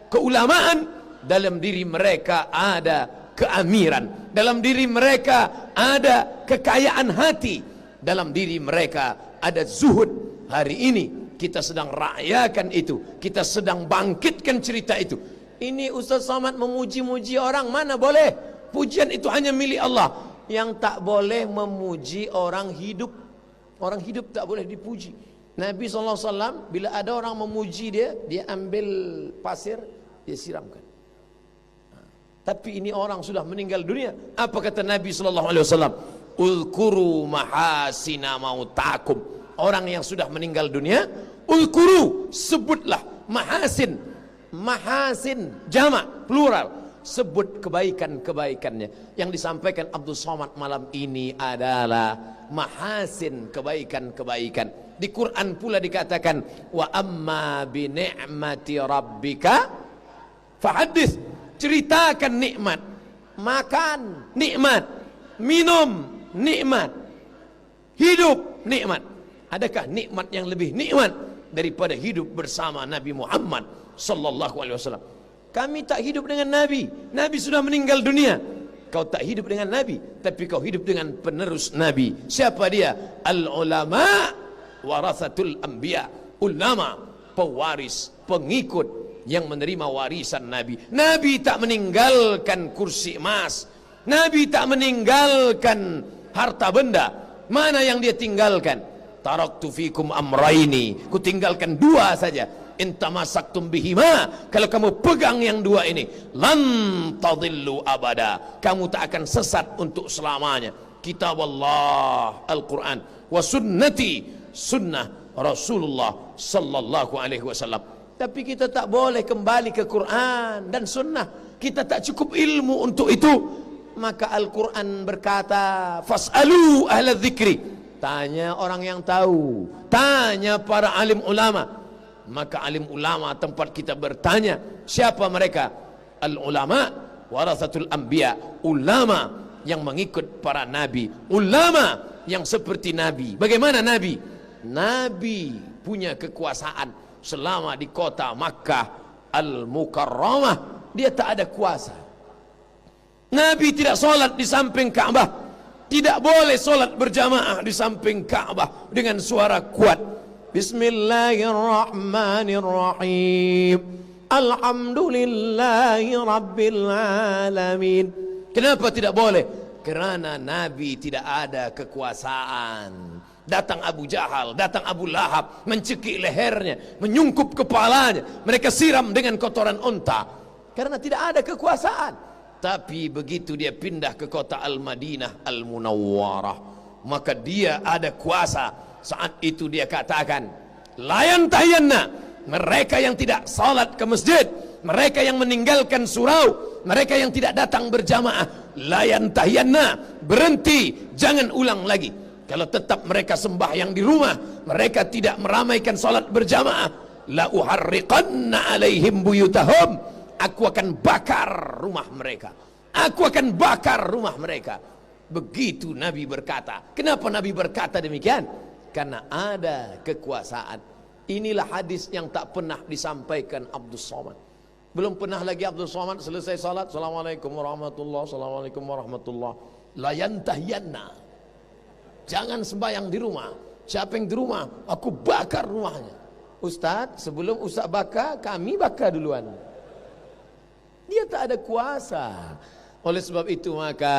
keulamaan, dalam diri mereka ada keamiran, dalam diri mereka ada kekayaan hati, dalam diri mereka ada zuhud. Hari ini kita sedang rayakan itu, kita sedang bangkitkan cerita itu. Ini Ustaz Somad memuji-muji orang, mana boleh. Pujian itu hanya milik Allah. Yang tak boleh memuji orang hidup. Orang hidup tak boleh dipuji. Nabi SAW bila ada orang memuji dia, dia ambil pasir, dia siramkan. Tapi ini orang sudah meninggal dunia. Apa kata Nabi SAW? Ulkuru mahasina mautakum. Orang yang sudah meninggal dunia, ulkuru, sebutlah mahasin. Mahasin, jamak, plural. Sebut kebaikan-kebaikannya. Yang disampaikan Abdul Somad malam ini adalah mahasin, kebaikan-kebaikan. Di Quran pula dikatakan, wa amma bi ni'mati rabbika fahadits. Ceritakan nikmat. Makan, nikmat. Minum, nikmat. Hidup, nikmat. Adakah nikmat yang lebih nikmat daripada hidup bersama Nabi Muhammad sallallahu alaihi wasallam? Kami tak hidup dengan Nabi. Nabi sudah meninggal dunia. Kau tak hidup dengan Nabi, tapi kau hidup dengan penerus Nabi. Siapa dia? Al-ulama warathatul anbiya. Ulama, pewaris, pengikut yang menerima warisan Nabi. Nabi tak meninggalkan kursi emas. Nabi tak meninggalkan harta benda. Mana yang dia tinggalkan? Taraktu fikum amraini. Ku tinggalkan dua saja. Intamasaktum bihima, kalau kamu pegang yang dua ini, lan tadillu abada, kamu tak akan sesat untuk selamanya. Kitab Allah, Al-Quran, wa sunnati, sunnah Rasulullah sallallahu alaihi wasallam. Tapi kita tak boleh kembali ke Quran dan Sunnah. Kita tak cukup ilmu untuk itu. Maka Al-Quran berkata, fas'alu ahla dzikri. Tanya orang yang tahu, tanya para alim ulama. Maka alim ulama tempat kita bertanya. Siapa mereka? Al-ulama warathatul anbiya, ulama yang mengikut para nabi, ulama yang seperti nabi. Bagaimana nabi? Nabi punya kekuasaan selama di kota Makkah Al-Mukarramah. Dia tak ada kuasa. Nabi tidak solat di samping Ka'bah. Tidak boleh solat berjamaah di samping Ka'bah dengan suara kuat. Bismillahirrahmanirrahim. Alhamdulillahi Rabbil Alamin. Kenapa tidak boleh? Kerana Nabi tidak ada kekuasaan. Datang Abu Jahal, datang Abu Lahab, mencekik lehernya, menyungkup kepalanya. Mereka siram dengan kotoran unta. Karena tidak ada kekuasaan. Tapi begitu dia pindah ke kota Al-Madinah Al-Munawwarah, maka dia ada kuasa. Saat itu dia katakan, layan tayanna, mereka yang tidak salat ke masjid, mereka yang meninggalkan surau, mereka yang tidak datang berjamaah, layan tayanna, berhenti, jangan ulang lagi. Kalau tetap mereka sembahyang di rumah, mereka tidak meramaikan salat berjamaah, la uharriqanna alaihim buyutahum, aku akan bakar rumah mereka. Aku akan bakar rumah mereka. Begitu Nabi berkata. Kenapa Nabi berkata demikian? Karena ada kekuasaan. Inilah hadis yang tak pernah disampaikan Abdul Somad. Belum pernah lagi Abdul Somad selesai salat, Assalamualaikum warahmatullahi, Assalamualaikum warahmatullahi, layantahyanna, jangan sembahyang di rumah. Siapa yang di rumah, aku bakar rumahnya. Ustaz, sebelum Ustaz bakar, kami bakar duluan. Dia tak ada kuasa. Oleh sebab itu maka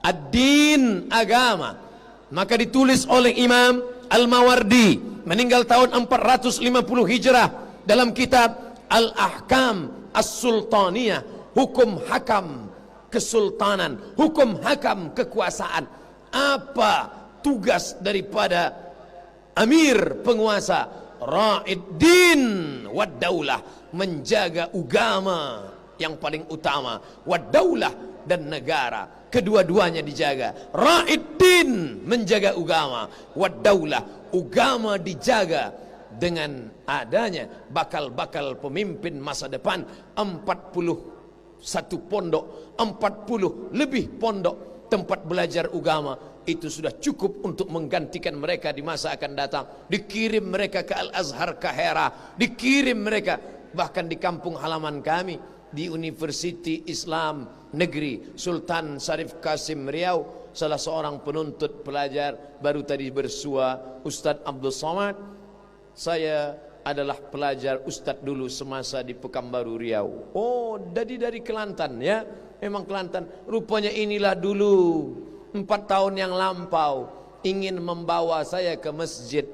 ad-din, agama, maka ditulis oleh Imam Al-Mawardi, meninggal tahun 450 Hijrah, dalam kitab Al-Ahkam As-Sultaniyah, hukum hakam kesultanan, hukum hakam kekuasaan. Apa tugas daripada amir, penguasa? Ra'id din wad daulah, menjaga agama yang paling utama, wad daulah, dan negara, kedua-duanya dijaga. Ra'id din, menjaga agama, wad daulah, agama dijaga dengan adanya bakal-bakal pemimpin masa depan. 41 pondok, 40 lebih pondok tempat belajar agama, itu sudah cukup untuk menggantikan mereka di masa akan datang. Dikirim mereka ke Al-Azhar Kahera, dikirim mereka bahkan di kampung halaman kami, di Universiti Islam Negeri Sultan Syarif Qasim Riau, salah seorang penuntut pelajar baru tadi bersua, Ustadz Abdul Somad. Saya adalah pelajar Ustadz dulu semasa di Pekanbaru Riau. Oh, dari Kelantan ya. Memang Kelantan. Rupanya inilah dulu 4 tahun yang lampau ingin membawa saya ke Masjid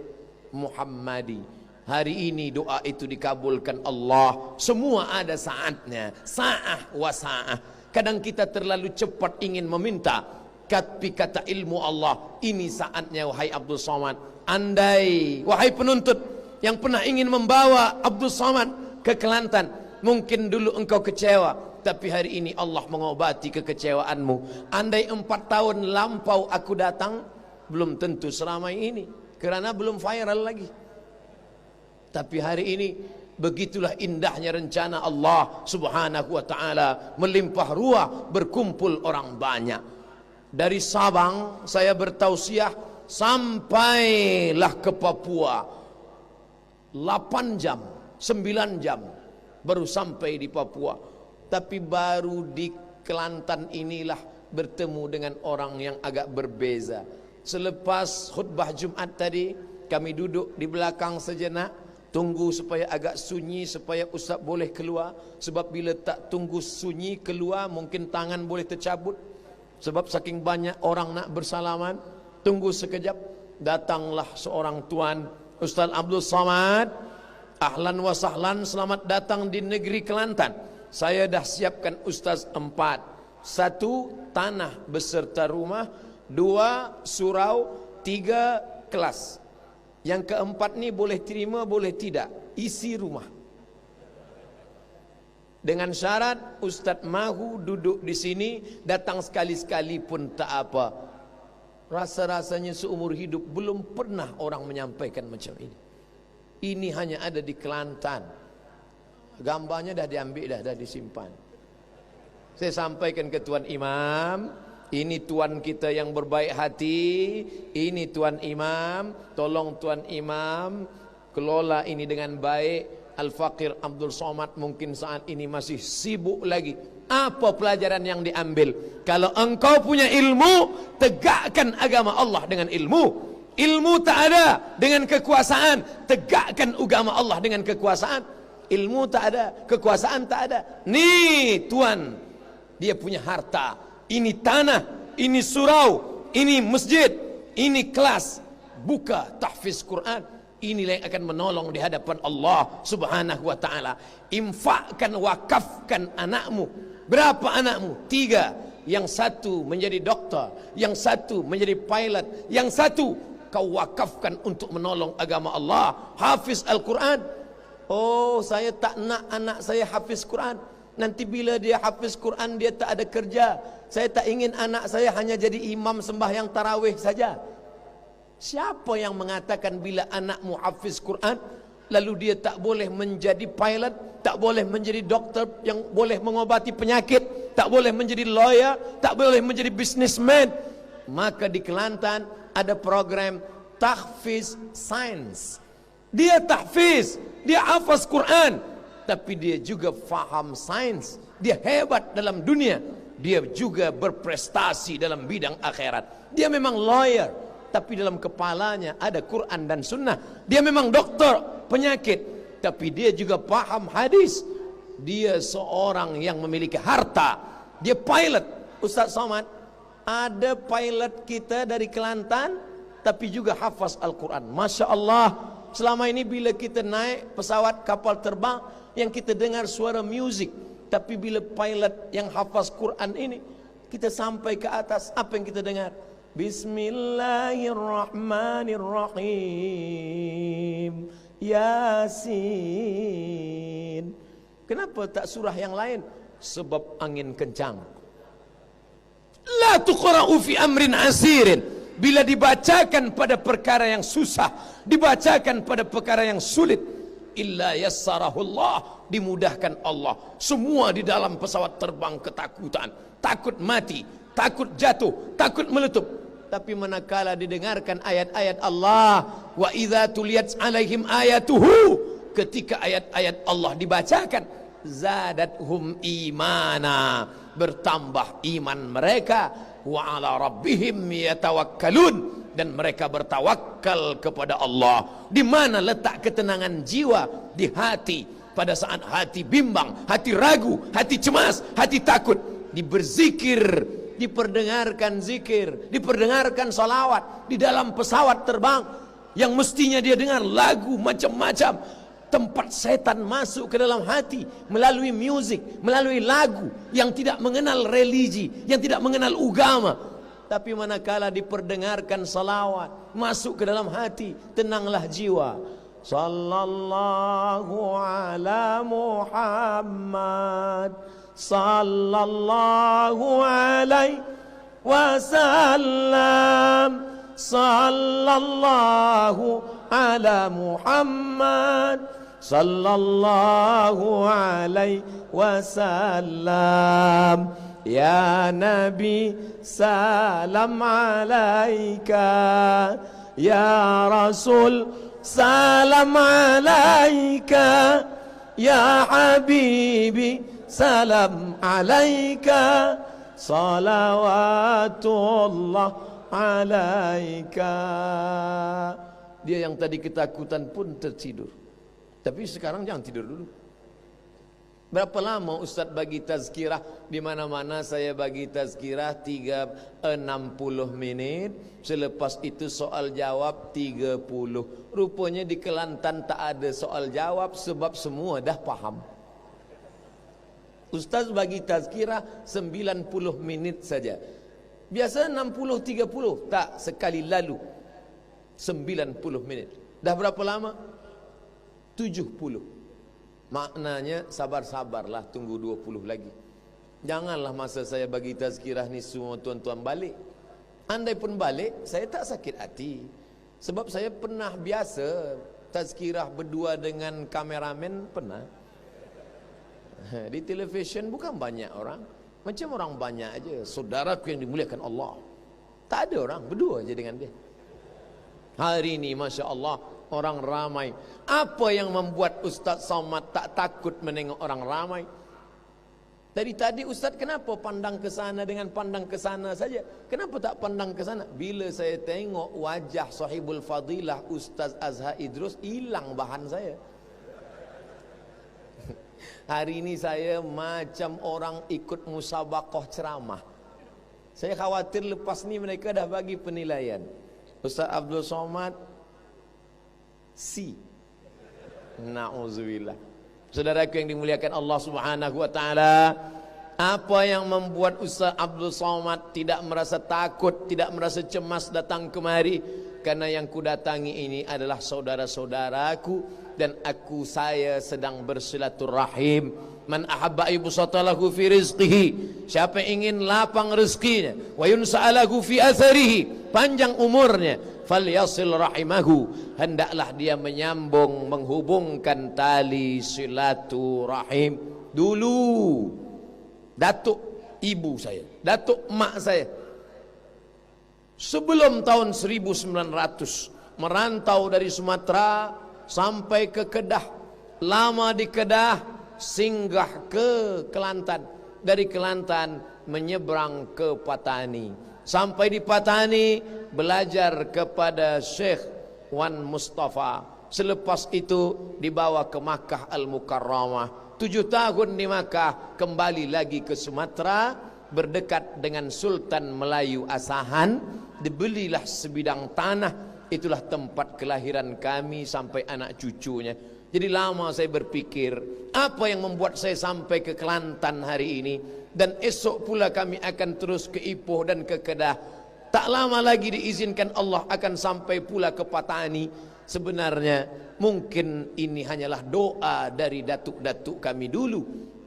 Muhammadi. Hari ini doa itu dikabulkan Allah. Semua ada saatnya. Sa'ah wa sa'ah. Kadang kita terlalu cepat ingin meminta, tapi kata ilmu Allah, ini saatnya wahai Abdul Somad. Andai wahai penuntut yang pernah ingin membawa Abdul Somad ke Kelantan, mungkin dulu engkau kecewa, tapi hari ini Allah mengobati kekecewaanmu. Andai 4 tahun lampau aku datang, belum tentu seramai ini, kerana belum viral lagi. Tapi hari ini begitulah indahnya rencana Allah Subhanahu wa ta'ala, melimpah ruah, berkumpul orang banyak. Dari Sabang saya bertausiah sampailah ke Papua, 8 jam, 9 jam baru sampai di Papua. Tapi baru di Kelantan inilah bertemu dengan orang yang agak berbeza. Selepas khutbah Jumat tadi, kami duduk di belakang sejenak, tunggu supaya agak sunyi, supaya Ustaz boleh keluar. Sebab bila tak tunggu sunyi keluar, mungkin tangan boleh tercabut. Sebab saking banyak orang nak bersalaman. Tunggu sekejap, datanglah seorang tuan, Ustaz Abdul Somad. Ahlan wa sahlan, selamat datang di negeri Kelantan. Saya dah siapkan Ustaz 4. 1, tanah beserta rumah. 2, surau. 3, kelas. Yang keempat ni boleh terima, boleh tidak. isi rumah. Dengan syarat Ustadz mahu duduk di sini, datang sekali-sekali pun tak apa. Rasa-rasanya seumur hidup belum pernah orang menyampaikan macam ini. Ini hanya ada di Kelantan. Gambarnya dah diambil dah disimpan. Saya sampaikan ke Tuan Imam, ini tuan kita yang berbaik hati, ini Tuan Imam, tolong Tuan Imam kelola ini dengan baik. Al-Faqir Abdul Somad mungkin saat ini masih sibuk lagi. Apa pelajaran yang diambil? Kalau engkau punya ilmu, tegakkan agama Allah dengan ilmu. Ilmu tak ada dengan kekuasaan, tegakkan agama Allah dengan kekuasaan. Ilmu tak ada, kekuasaan tak ada. Nih tuan, dia punya harta, ini tanah, ini surau, ini masjid, ini kelas. Buka tahfiz Quran. Inilah yang akan menolong di hadapan Allah Subhanahu wa ta'ala. Infakkan, wakafkan anakmu. Berapa anakmu? 3. Yang satu menjadi doktor, yang satu menjadi pilot, yang satu kau wakafkan untuk menolong agama Allah. Hafiz Al-Quran. Oh, saya tak nak anak saya hafiz Quran. Nanti bila dia hafiz Quran, dia tak ada kerja. Saya tak ingin anak saya hanya jadi imam sembahyang tarawih saja. Siapa yang mengatakan bila anakmu hafiz Quran, lalu dia tak boleh menjadi pilot, tak boleh menjadi doktor yang boleh mengobati penyakit, tak boleh menjadi lawyer, tak boleh menjadi businessman? Maka di Kelantan ada program tahfiz sains. Dia tahfiz, dia hafaz Quran, tapi dia juga faham sains. Dia hebat dalam dunia, dia juga berprestasi dalam bidang akhirat. Dia memang lawyer, tapi dalam kepalanya ada Quran dan Sunnah. Dia memang doktor penyakit, tapi dia juga paham hadis. Dia seorang yang memiliki harta. Dia pilot. Ustaz Somad, ada pilot kita dari Kelantan, tapi juga hafaz Al-Quran. Masya Allah. Selama ini bila kita naik pesawat kapal terbang, yang kita dengar suara music. Tapi bila pilot yang hafaz Quran ini, kita sampai ke atas, apa yang kita dengar? Bismillahirrahmanirrahim. Yasin. Kenapa tak surah yang lain? Sebab angin kencang. La tuqra'u fi amrin asirin. Bila dibacakan pada perkara yang susah, dibacakan pada perkara yang sulit, illa yassarahullah, dimudahkan Allah. Semua di dalam pesawat terbang ketakutan, takut mati, takut jatuh, takut meletup. Tapi manakala didengarkan ayat-ayat Allah, wa idza tuliyat alaihim ayatuhu, ketika ayat-ayat Allah dibacakan, zadathum imana, bertambah iman mereka, wa ala rabbihim yatawakkalun, dan mereka bertawakal kepada Allah. Di mana letak ketenangan jiwa? Di hati. Pada saat hati bimbang, hati ragu, hati cemas, hati takut, berzikir, diperdengarkan zikir, diperdengarkan salawat di dalam pesawat terbang yang mestinya dia dengar lagu macam-macam. Tempat setan masuk ke dalam hati melalui musik, melalui lagu yang tidak mengenal religi, yang tidak mengenal agama. Tapi manakala diperdengarkan salawat, masuk ke dalam hati, tenanglah jiwa. Sallallahu ala Muhammad, sallallahu alaihi wasallam, sallallahu ala Muhammad, sallallahu alaihi wasallam. Ya Nabi, salam alaika. Ya Rasul, salam alaika. Ya Habibi, salam alaika. Salawatullah alaika. Dia yang tadi ketakutan pun tertidur. Tapi sekarang jangan tidur dulu. Berapa lama Ustaz bagi tazkirah? Di mana-mana saya bagi tazkirah 60 menit. Selepas itu soal jawab 30. Rupanya di Kelantan tak ada soal jawab sebab semua dah faham. Ustaz bagi tazkirah 90 menit saja. Biasa 60-30. Tak, sekali lalu 90 menit. Dah berapa lama? 70. Maknanya sabar-sabarlah, tunggu 20 lagi. Janganlah masa saya bagi tazkirah ni semua tuan-tuan balik. Andai pun balik, saya tak sakit hati. Sebab saya pernah biasa tazkirah berdua dengan kameramen, pernah. Di televisyen bukan banyak orang, macam orang banyak aja. Saudaraku yang dimuliakan Allah, tak ada orang, berdua aja dengan dia. Hari ini Masya Allah, orang ramai. Apa yang membuat Ustaz Somad tak takut menengok orang ramai? Dari tadi Ustaz kenapa pandang ke sana dengan pandang ke sana saja? Kenapa tak pandang ke sana? Bila saya tengok wajah sahibul fadilah Ustaz Azhar Idrus, hilang bahan saya. Hari ini saya macam orang ikut musabaqah ceramah. Saya khawatir lepas ni mereka dah bagi penilaian. Ustaz Abdul Somad C. Na'udzubillah. Saudaraku yang dimuliakan Allah Subhanahu wa taala, apa yang membuat Ustaz Abdul Somad tidak merasa takut, tidak merasa cemas datang kemari? Karena yang ku datangi ini adalah saudara-saudaraku, dan saya sedang bersilaturahim. Man ahabba ibsatalahu fi rizqihi, siapa yang ingin lapang rezekinya, wa yunsa'alahu fi atharihi, panjang umurnya, falyasil rahimahu, hendaklah dia menyambung, menghubungkan tali silaturahim. Dulu datuk ibu saya, datuk mak saya, sebelum tahun 1900 merantau dari Sumatera sampai ke Kedah, lama di Kedah, singgah ke Kelantan, dari Kelantan menyeberang ke Patani, sampai di Patani belajar kepada Syekh Wan Mustafa. Selepas itu dibawa ke Makkah Al-Mukarramah, 7 tahun di Makkah, kembali lagi ke Sumatera, berdekat dengan Sultan Melayu Asahan, dibelilah sebidang tanah. Itulah tempat kelahiran kami sampai anak cucunya. Jadi lama saya berpikir, apa yang membuat saya sampai ke Kelantan hari ini, dan esok pula kami akan terus ke Ipoh dan ke Kedah. Tak lama lagi diizinkan Allah akan sampai pula ke Patani. Sebenarnya mungkin ini hanyalah doa dari datuk-datuk kami dulu.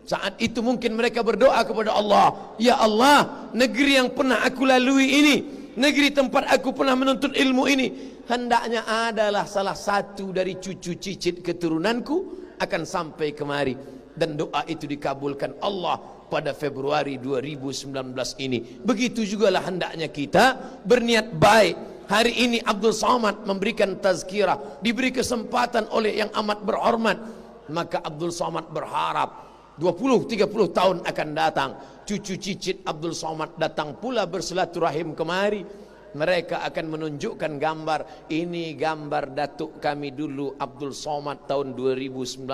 Saat itu mungkin mereka berdoa kepada Allah, ya Allah, negeri yang pernah aku lalui ini, negeri tempat aku pernah menuntut ilmu ini, hendaknya adalah salah satu dari cucu cicit keturunanku akan sampai kemari. Dan doa itu dikabulkan Allah pada Februari 2019 ini. Begitu jugalah hendaknya kita berniat baik. Hari ini Abdul Somad memberikan tazkirah, diberi kesempatan oleh yang amat berhormat, maka Abdul Somad berharap 20-30 tahun akan datang, cucu cicit Abdul Somad datang pula bersilaturahim kemari. Mereka akan menunjukkan gambar, ini gambar datuk kami dulu Abdul Somad tahun 2019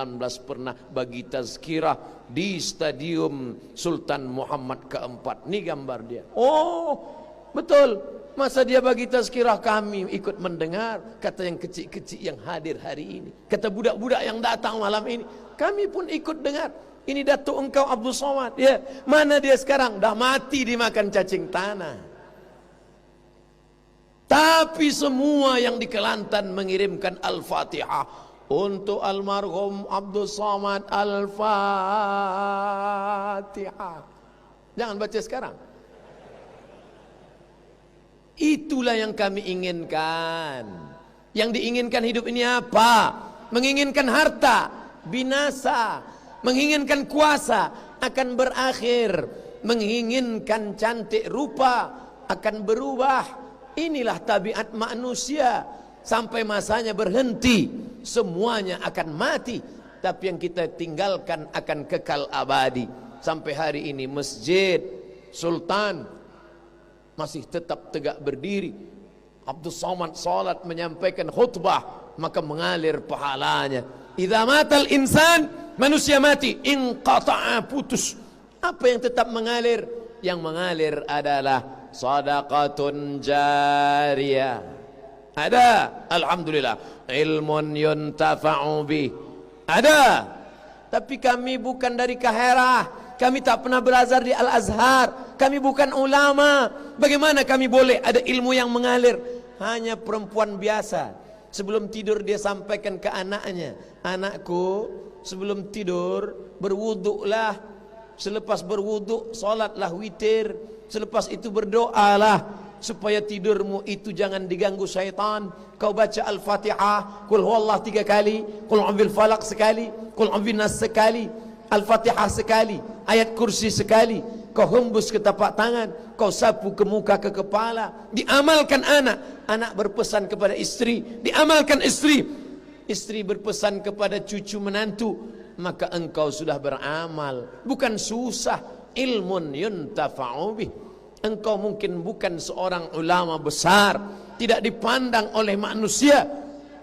pernah bagi tazkirah di Stadium Sultan Muhammad keempat. Ini gambar dia. Oh, betul. Masa dia bagi tazkirah kami ikut mendengar, kata yang kecil-kecil yang hadir hari ini, kata budak-budak yang datang malam ini, kami pun ikut dengar. Ini datuk engkau Abdul Somad, ya. Mana dia sekarang? Dah mati dimakan cacing tanah. Tapi semua yang di Kelantan mengirimkan Al-Fatihah untuk almarhum Abdul Somad. Al-Fatihah. Jangan baca sekarang. Itulah yang kami inginkan. Yang diinginkan hidup ini apa? Menginginkan harta, binasa. Menginginkan kuasa, akan berakhir. Menginginkan cantik rupa, akan berubah. Inilah tabiat manusia. Sampai masanya berhenti, semuanya akan mati. Tapi yang kita tinggalkan akan kekal abadi. Sampai hari ini Masjid Sultan masih tetap tegak berdiri. Abdul Somad salat menyampaikan khutbah, maka mengalir pahalanya. Idza matal insan, manusia mati, inqata'a, putus. Apa yang tetap mengalir? Yang mengalir adalah sadaqatun jariyah. Ada, alhamdulillah, ilmun yuntafa'u bih. Ada. Tapi kami bukan dari Kaherah, kami tak pernah belajar di Al-Azhar, kami bukan ulama. Bagaimana kami boleh ada ilmu yang mengalir? Hanya perempuan biasa, Sebelum tidur dia sampaikan ke anaknya, anakku, sebelum tidur berwuduklah, selepas berwuduk solatlah witir, selepas itu berdoalah supaya tidurmu itu jangan diganggu syaitan. Kau baca Al-Fatihah, Qul huwallah 3 kali, Qul a'udzu falaq sekali, Qul a'udzu nas sekali, Al-Fatihah sekali, ayat kursi sekali. Kau hembus ke tapak tangan, kau sapu ke muka, ke kepala. Diamalkan anak, anak berpesan kepada istri, diamalkan istri, istri berpesan kepada cucu menantu. Maka engkau sudah beramal. Bukan susah, ilmun yuntafa'u bih. Engkau mungkin bukan seorang ulama besar, tidak dipandang oleh manusia,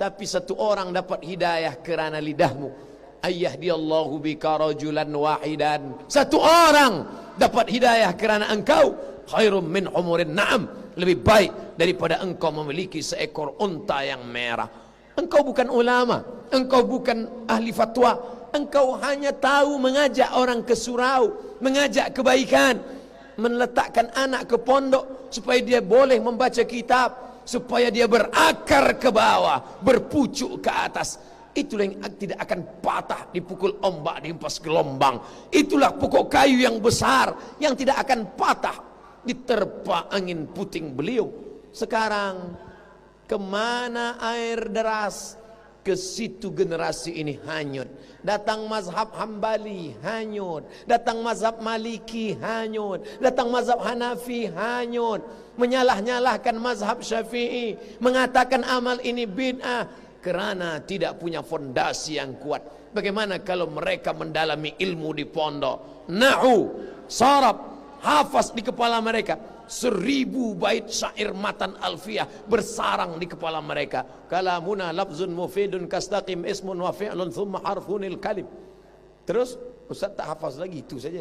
tapi satu orang dapat hidayah kerana lidahmu. Ayyahdiyallahu bika rajulan wahidan, satu orang dapat hidayah kerana engkau, khairum min humurin na'am, lebih baik daripada engkau memiliki seekor unta yang merah. Engkau bukan ulama, engkau bukan ahli fatwa, engkau hanya tahu mengajak orang ke surau, mengajak kebaikan, meletakkan anak ke pondok supaya dia boleh membaca kitab, supaya dia berakar ke bawah, berpucuk ke atas. Itulah yang tidak akan patah dipukul ombak, dihempas gelombang. Itulah pokok kayu yang besar yang tidak akan patah diterpa angin puting beliung. Sekarang kemana air deras? Ke situ generasi ini hanyut. Datang mazhab Hambali hanyut, datang mazhab Maliki hanyut, datang mazhab Hanafi hanyut, menyalah-nyalahkan mazhab Syafi'i, mengatakan amal ini bid'ah kerana tidak punya fondasi yang kuat. Bagaimana kalau mereka mendalami ilmu di pondok, nahu, sarab, hafaz di kepala mereka, 1000 bait syair matan alfiyah bersarang di kepala mereka. Kalamuna lafzun mufidun kastaqim ismun wa fi'lun thumma harfunil kalim. Terus ustaz tak hafaz lagi, itu saja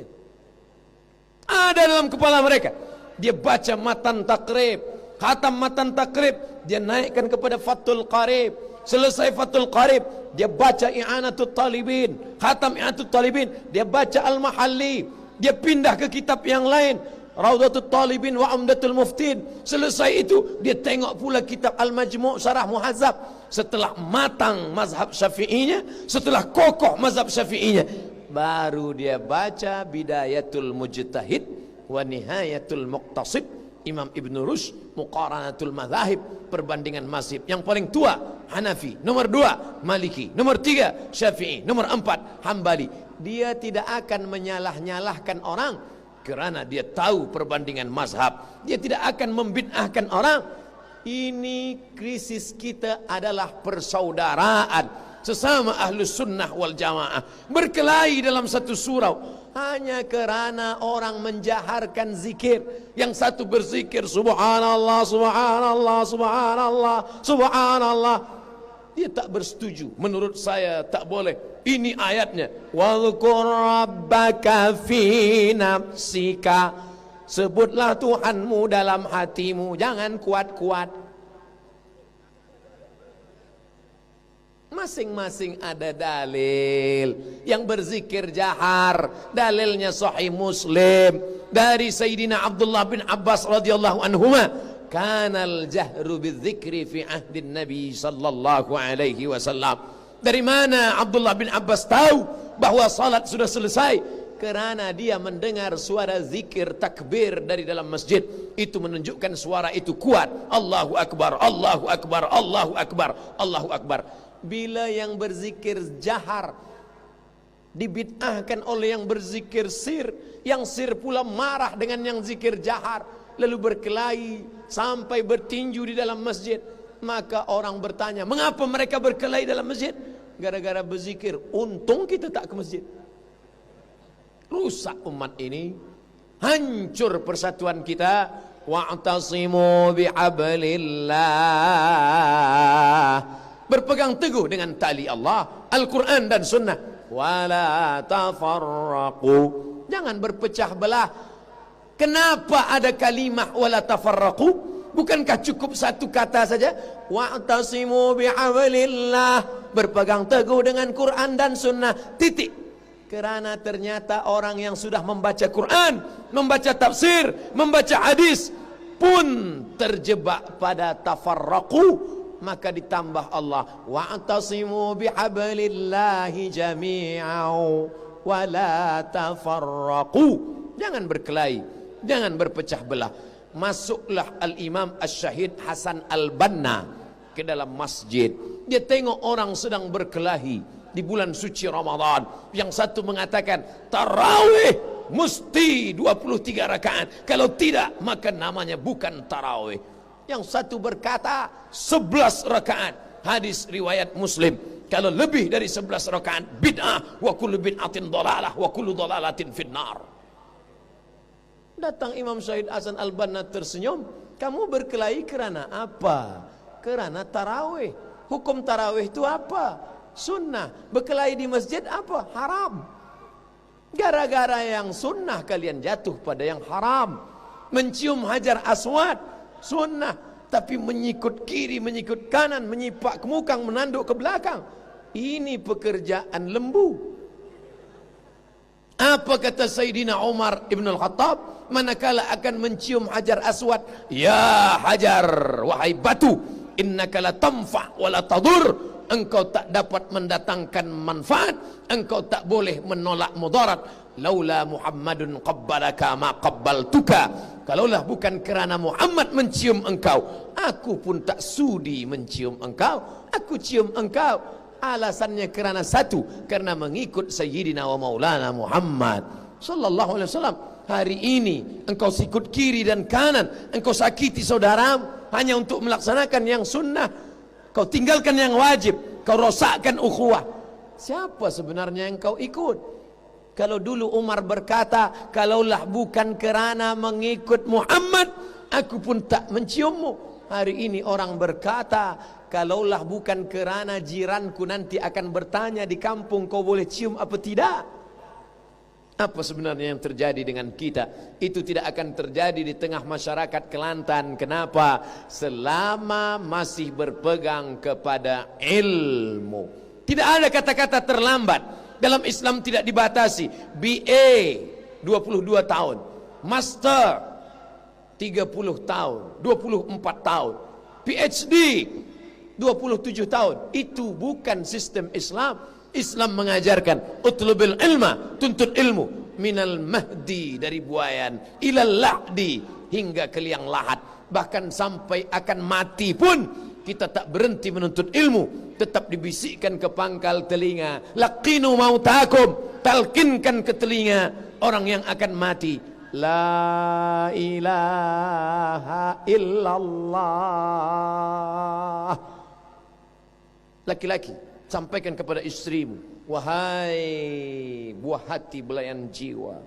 ada dalam kepala mereka. Dia baca matan takrib, khatam matan takrib, dia naikkan kepada Fathul Qarib. Selesai Fathul Qarib, dia baca I'anatul Talibin, khatam I'anatul Talibin, dia baca Al-Mahalli, dia pindah ke kitab yang lain, Raudatul Talibin wa Umdatul Muftin. Selesai itu dia tengok pula kitab Al-Majmu' Syarah Muhazzab. Setelah matang mazhab Syafi'inya, setelah kokoh mazhab Syafi'inya, baru dia baca Bidayatul Mujtahid wa Nihayatul Muqtasid, Imam Ibn Rushd, Muqaranatul Madhahib, perbandingan mazhab. Yang paling tua Hanafi, nomor 2 Maliki, nomor 3 Syafi'i, nomor 4 Hambali. Dia tidak akan menyalah-nyalahkan orang kerana dia tahu perbandingan mazhab. Dia tidak akan membid'ahkan orang. Ini krisis kita adalah persaudaraan sesama ahlus sunnah wal jamaah, berkelahi dalam satu surau hanya kerana orang menjaharkan zikir. Yang satu berzikir subhanallah, subhanallah, subhanallah, subhanallah. Dia tak bersetuju. Menurut saya tak boleh. Ini ayatnya, wadhkur rabbaka fi nafsika, sebutlah Tuhanmu dalam hatimu, jangan kuat-kuat. Masing-masing ada dalil. Yang berzikir jahar, dalilnya Sahih Muslim dari Sayyidina Abdullah bin Abbas radhiyallahu anhuma, kanal jahru bidzikri fi ahdin Nabi sallallahu alaihi wasallam. Dari mana Abdullah bin Abbas tahu bahwa salat sudah selesai? Kerana dia mendengar suara zikir takbir dari dalam masjid. Itu menunjukkan suara itu kuat. Allahu Akbar, Allahu Akbar, Allahu Akbar, Allahu Akbar. Bila yang berzikir jahar dibid'ahkan oleh yang berzikir sir, yang sir pula marah dengan yang zikir jahar, lalu berkelahi sampai bertinju di dalam masjid, maka orang bertanya, mengapa mereka berkelahi dalam masjid? Gara-gara berzikir. Untung kita tak ke masjid. Rusak umat ini, hancur persatuan kita. Wa'tasimu bihablillah, berpegang teguh dengan tali Allah, Al-Quran dan Sunnah. Wala tafarraqu, jangan berpecah belah. Kenapa ada kalimah wala tafarraqu? Bukankah cukup satu kata saja? Wa'tasimu bihablillah, berpegang teguh dengan Quran dan Sunnah, titik. Kerana ternyata orang yang sudah membaca Quran, membaca tafsir, membaca hadis pun terjebak pada tafarraqu, maka ditambah Allah, wa'tasimu bihablillahi jami'au wa la tafarraqu. Jangan berkelahi, jangan berpecah belah. Masuklah Al-Imam Asy-Syahid Hasan Al-Banna ke dalam masjid. Dia tengok orang sedang berkelahi di bulan suci Ramadan. Yang satu mengatakan tarawih mesti 23 rakaat, kalau tidak maka namanya bukan tarawih. Yang satu berkata 11 rakaat, hadis riwayat Muslim. Kalau lebih dari 11 rakaat bid'ah, wa kullu bid'atin dhalalah wa kullu dhalalatin finnar. Datang Imam Syahid Hasan Al-Banna tersenyum. Kamu berkelahi kerana apa? Kerana tarawih. Hukum tarawih itu apa? Sunnah. Berkelahi di masjid apa? Haram. Gara-gara yang sunnah kalian jatuh pada yang haram. Mencium hajar aswad sunnah, tapi menyikut kiri, menyikut kanan, menyipak ke muka, menanduk ke belakang, ini pekerjaan lembu. Apa kata Sayyidina Umar Ibn Al-Khattab manakala akan mencium hajar aswad? Ya hajar, wahai batu, innaka la tanfa' wa la tadur. Engkau tak dapat mendatangkan manfaat, engkau tak boleh menolak mudarat. Laula Muhammadun qabbalaka ma qabbaltuka. Kalaulah bukan kerana Muhammad mencium engkau, aku pun tak sudi mencium engkau. Aku cium engkau. Alasannya kerana satu, karena mengikut Sayyidina wa Maulana Muhammad sallallahu alaihi wasallam. Hari ini engkau sikut kiri dan kanan, engkau sakiti saudaramu hanya untuk melaksanakan yang sunnah, kau tinggalkan yang wajib, kau rosakkan ukhuwah. Siapa sebenarnya yang kau ikut? Kalau dulu Umar berkata, kalaulah bukan kerana mengikut Muhammad, aku pun tak menciummu. Hari ini orang berkata, kalaulah bukan kerana jiranku nanti akan bertanya di kampung, kau boleh cium apa tidak? Apa sebenarnya yang terjadi dengan kita? Itu tidak akan terjadi di tengah masyarakat Kelantan. Kenapa? Selama masih berpegang kepada ilmu. Tidak ada kata-kata terlambat. Dalam Islam tidak dibatasi. BA 22 tahun, Master 30 tahun, 24 tahun, PhD 27 tahun. Itu bukan sistem Islam. Islam mengajarkan utlubil ilma, tuntut ilmu, minal mahdi, dari buayan, ilal lahdi, hingga ke liang lahat. Bahkan sampai akan mati pun kita tak berhenti menuntut ilmu. Tetap dibisikkan ke pangkal telinga, laqinu mautakum, talkinkan ke telinga orang yang akan mati, la ilaha illallah. Laki-laki, sampaikan kepada istrimu, wahai buah hati belayan jiwa,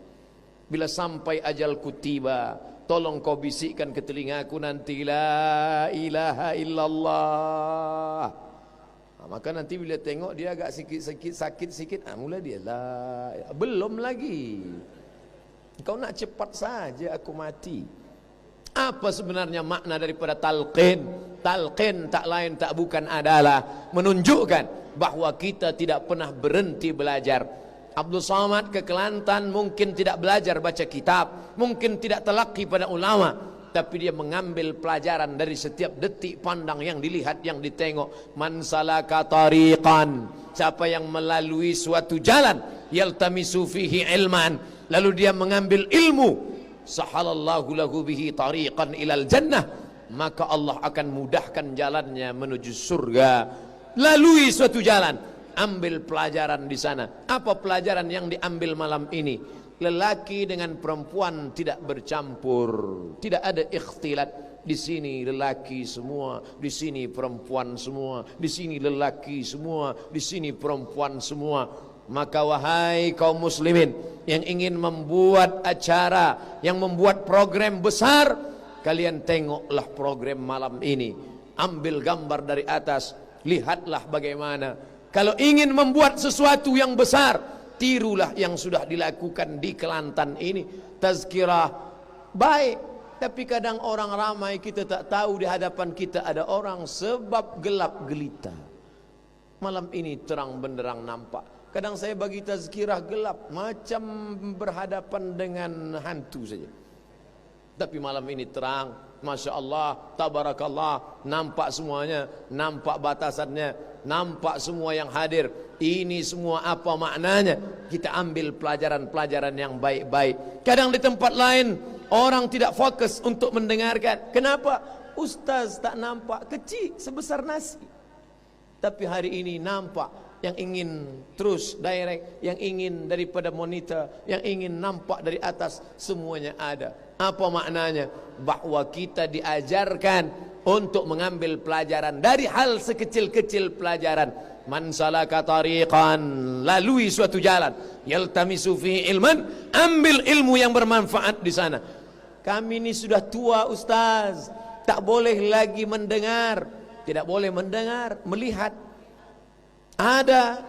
bila sampai ajalku tiba, tolong kau bisikkan ke telingaku nanti, la ilaha illallah. Maka nanti bila tengok dia agak sakit sikit, mula dia lah, belum lagi. Kau nak cepat saja aku mati. Apa sebenarnya makna daripada talqin? Talqin tak lain tak bukan adalah menunjukkan bahawa kita tidak pernah berhenti belajar. Abdul Somad ke Kelantan mungkin tidak belajar baca kitab, mungkin tidak telaki pada ulama, tapi dia mengambil pelajaran dari setiap detik pandang yang dilihat, yang ditengok. Man salaka tariqan, siapa yang melalui suatu jalan, yaltamisu fihi ilman, lalu dia mengambil ilmu, sahalallahu lahu bihi tariqan ilal jannah, maka Allah akan mudahkan jalannya menuju surga. Lalui suatu jalan, ambil pelajaran di sana. Apa pelajaran yang diambil malam ini? Lelaki dengan perempuan tidak bercampur, tidak ada ikhtilat. Di sini lelaki semua, di sini perempuan semua, di sini lelaki semua, di sini perempuan semua. Maka wahai kaum muslimin yang ingin membuat acara, yang membuat program besar, kalian tengoklah program malam ini. Ambil gambar dari atas, lihatlah bagaimana. Kalau ingin membuat sesuatu yang besar, tirulah yang sudah dilakukan di Kelantan ini. Tazkirah baik, tapi kadang orang ramai kita tak tahu di hadapan kita ada orang sebab gelap gelita. Malam ini terang benderang nampak. Kadang saya bagi tazkirah gelap, macam berhadapan dengan hantu saja. Tapi malam ini terang, Masya Allah, Tabarakallah, nampak semuanya, nampak batasannya, nampak semua yang hadir. Ini semua apa maknanya? Kita ambil pelajaran-pelajaran yang baik-baik. Kadang di tempat lain orang tidak fokus untuk mendengarkan. Kenapa? Ustaz tak nampak, kecil sebesar nasi. Tapi hari ini nampak. Yang ingin terus direct, yang ingin daripada monitor, yang ingin nampak dari atas, semuanya ada. Apa maknanya? Bahwa kita diajarkan untuk mengambil pelajaran dari hal sekecil-kecil pelajaran. Man salaka tariqan, lalui suatu jalan, yaltamisu fi ilman, ambil ilmu yang bermanfaat di sana. Kami ini sudah tua ustaz, tak boleh lagi mendengar, tidak boleh mendengar, melihat. Ada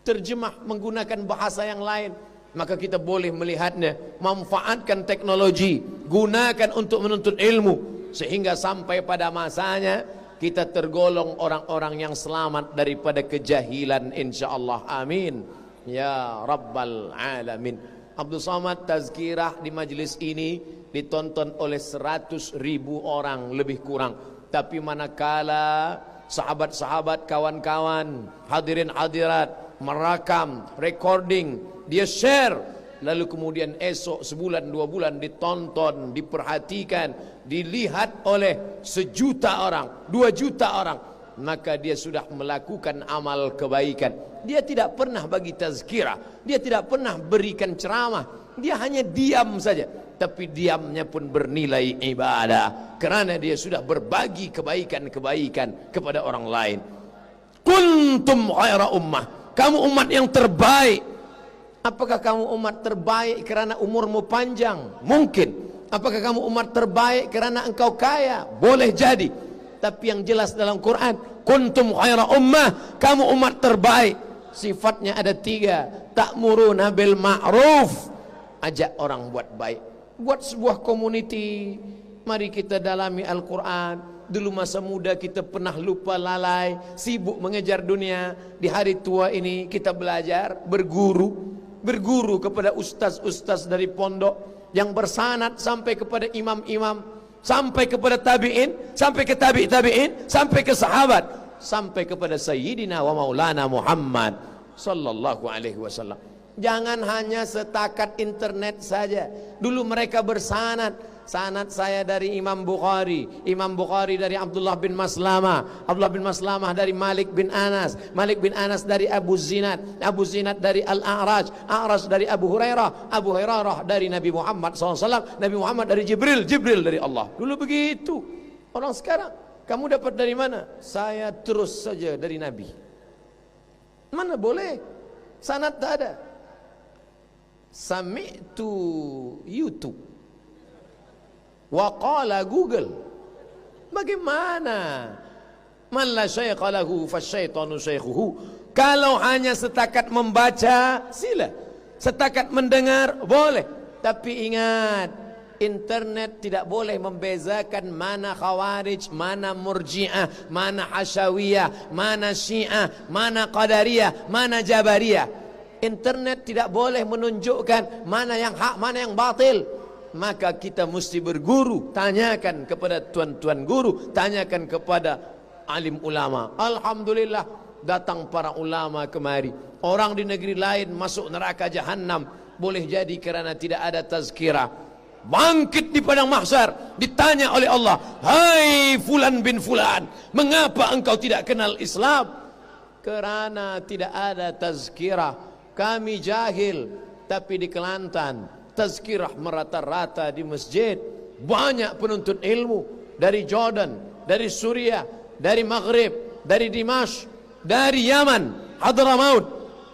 terjemah menggunakan bahasa yang lain, maka kita boleh melihatnya. Manfaatkan teknologi, gunakan untuk menuntut ilmu, sehingga sampai pada masanya kita tergolong orang-orang yang selamat daripada kejahilan, insyaallah. Amin ya rabbal alamin. Abdul Somad tazkirah di majlis ini ditonton oleh 100.000 orang lebih kurang. Tapi manakala sahabat-sahabat, kawan-kawan, hadirin hadirat merakam, recording, dia share, lalu kemudian esok sebulan 2 bulan ditonton, diperhatikan, dilihat oleh 1 juta orang, 2 juta orang, maka dia sudah melakukan amal kebaikan. Dia tidak pernah bagi tazkirah, dia tidak pernah berikan ceramah, dia hanya diam saja, tapi diamnya pun bernilai ibadah, kerana dia sudah berbagi kebaikan-kebaikan kepada orang lain. Kuntum khaira ummah, kamu umat yang terbaik. Apakah kamu umat terbaik kerana umurmu panjang? Mungkin. Apakah kamu umat terbaik kerana engkau kaya? Boleh jadi. Tapi yang jelas dalam Quran, kuntum khaira ummah, kamu umat terbaik. Sifatnya ada 3. Ta'muruna bil ma'ruf, ajak orang buat baik. Buat sebuah community. Mari kita dalami Al-Quran. Dulu masa muda kita pernah lupa lalai, sibuk mengejar dunia. Di hari tua ini kita belajar, berguru kepada ustaz-ustaz dari pondok, yang bersanad sampai kepada imam-imam, sampai kepada tabi'in, sampai ke tabi'in, sampai ke sahabat, sampai kepada Sayyidina wa Maulana Muhammad sallallahu alaihi wasallam. Jangan hanya setakat internet saja. Dulu mereka bersanad. Sanad saya dari Imam Bukhari, Imam Bukhari dari Abdullah bin Maslamah, Abdullah bin Maslamah dari Malik bin Anas, Malik bin Anas dari Abu Zinad, Abu Zinad dari Al-A'raj, A'raj dari Abu Hurairah, Abu Hurairah dari Nabi Muhammad SAW, Nabi Muhammad dari Jibril, Jibril dari Allah. Dulu begitu. Orang sekarang, kamu dapat dari mana? Saya terus saja dari Nabi. Mana boleh? Sanad tak ada. Sami'tu YouTube, waqala Google. Bagaimana? Man la syaikha lahu fasyaitanu syaikhuhu. Kalau hanya setakat membaca, sila. Setakat mendengar, boleh. Tapi ingat, internet tidak boleh membezakan mana khawarij, mana murji'ah, mana hasyawiyah, mana syiah, mana qadariyah, mana jabariyah. Internet tidak boleh menunjukkan mana yang hak, mana yang batil. Maka kita mesti berguru, tanyakan kepada tuan-tuan guru, tanyakan kepada alim ulama. Alhamdulillah, datang para ulama kemari. Orang di negeri lain masuk neraka jahanam, boleh jadi kerana tidak ada tazkirah. Bangkit di padang mahsyar, ditanya oleh Allah, hai fulan bin fulan, mengapa engkau tidak kenal Islam? Kerana tidak ada tazkirah. Kami jahil, tapi di Kelantan tazkirah merata-rata di masjid. Banyak penuntut ilmu dari Jordan, dari Suriah, dari Maghrib, dari Dimash, dari Yaman, Hadramaut.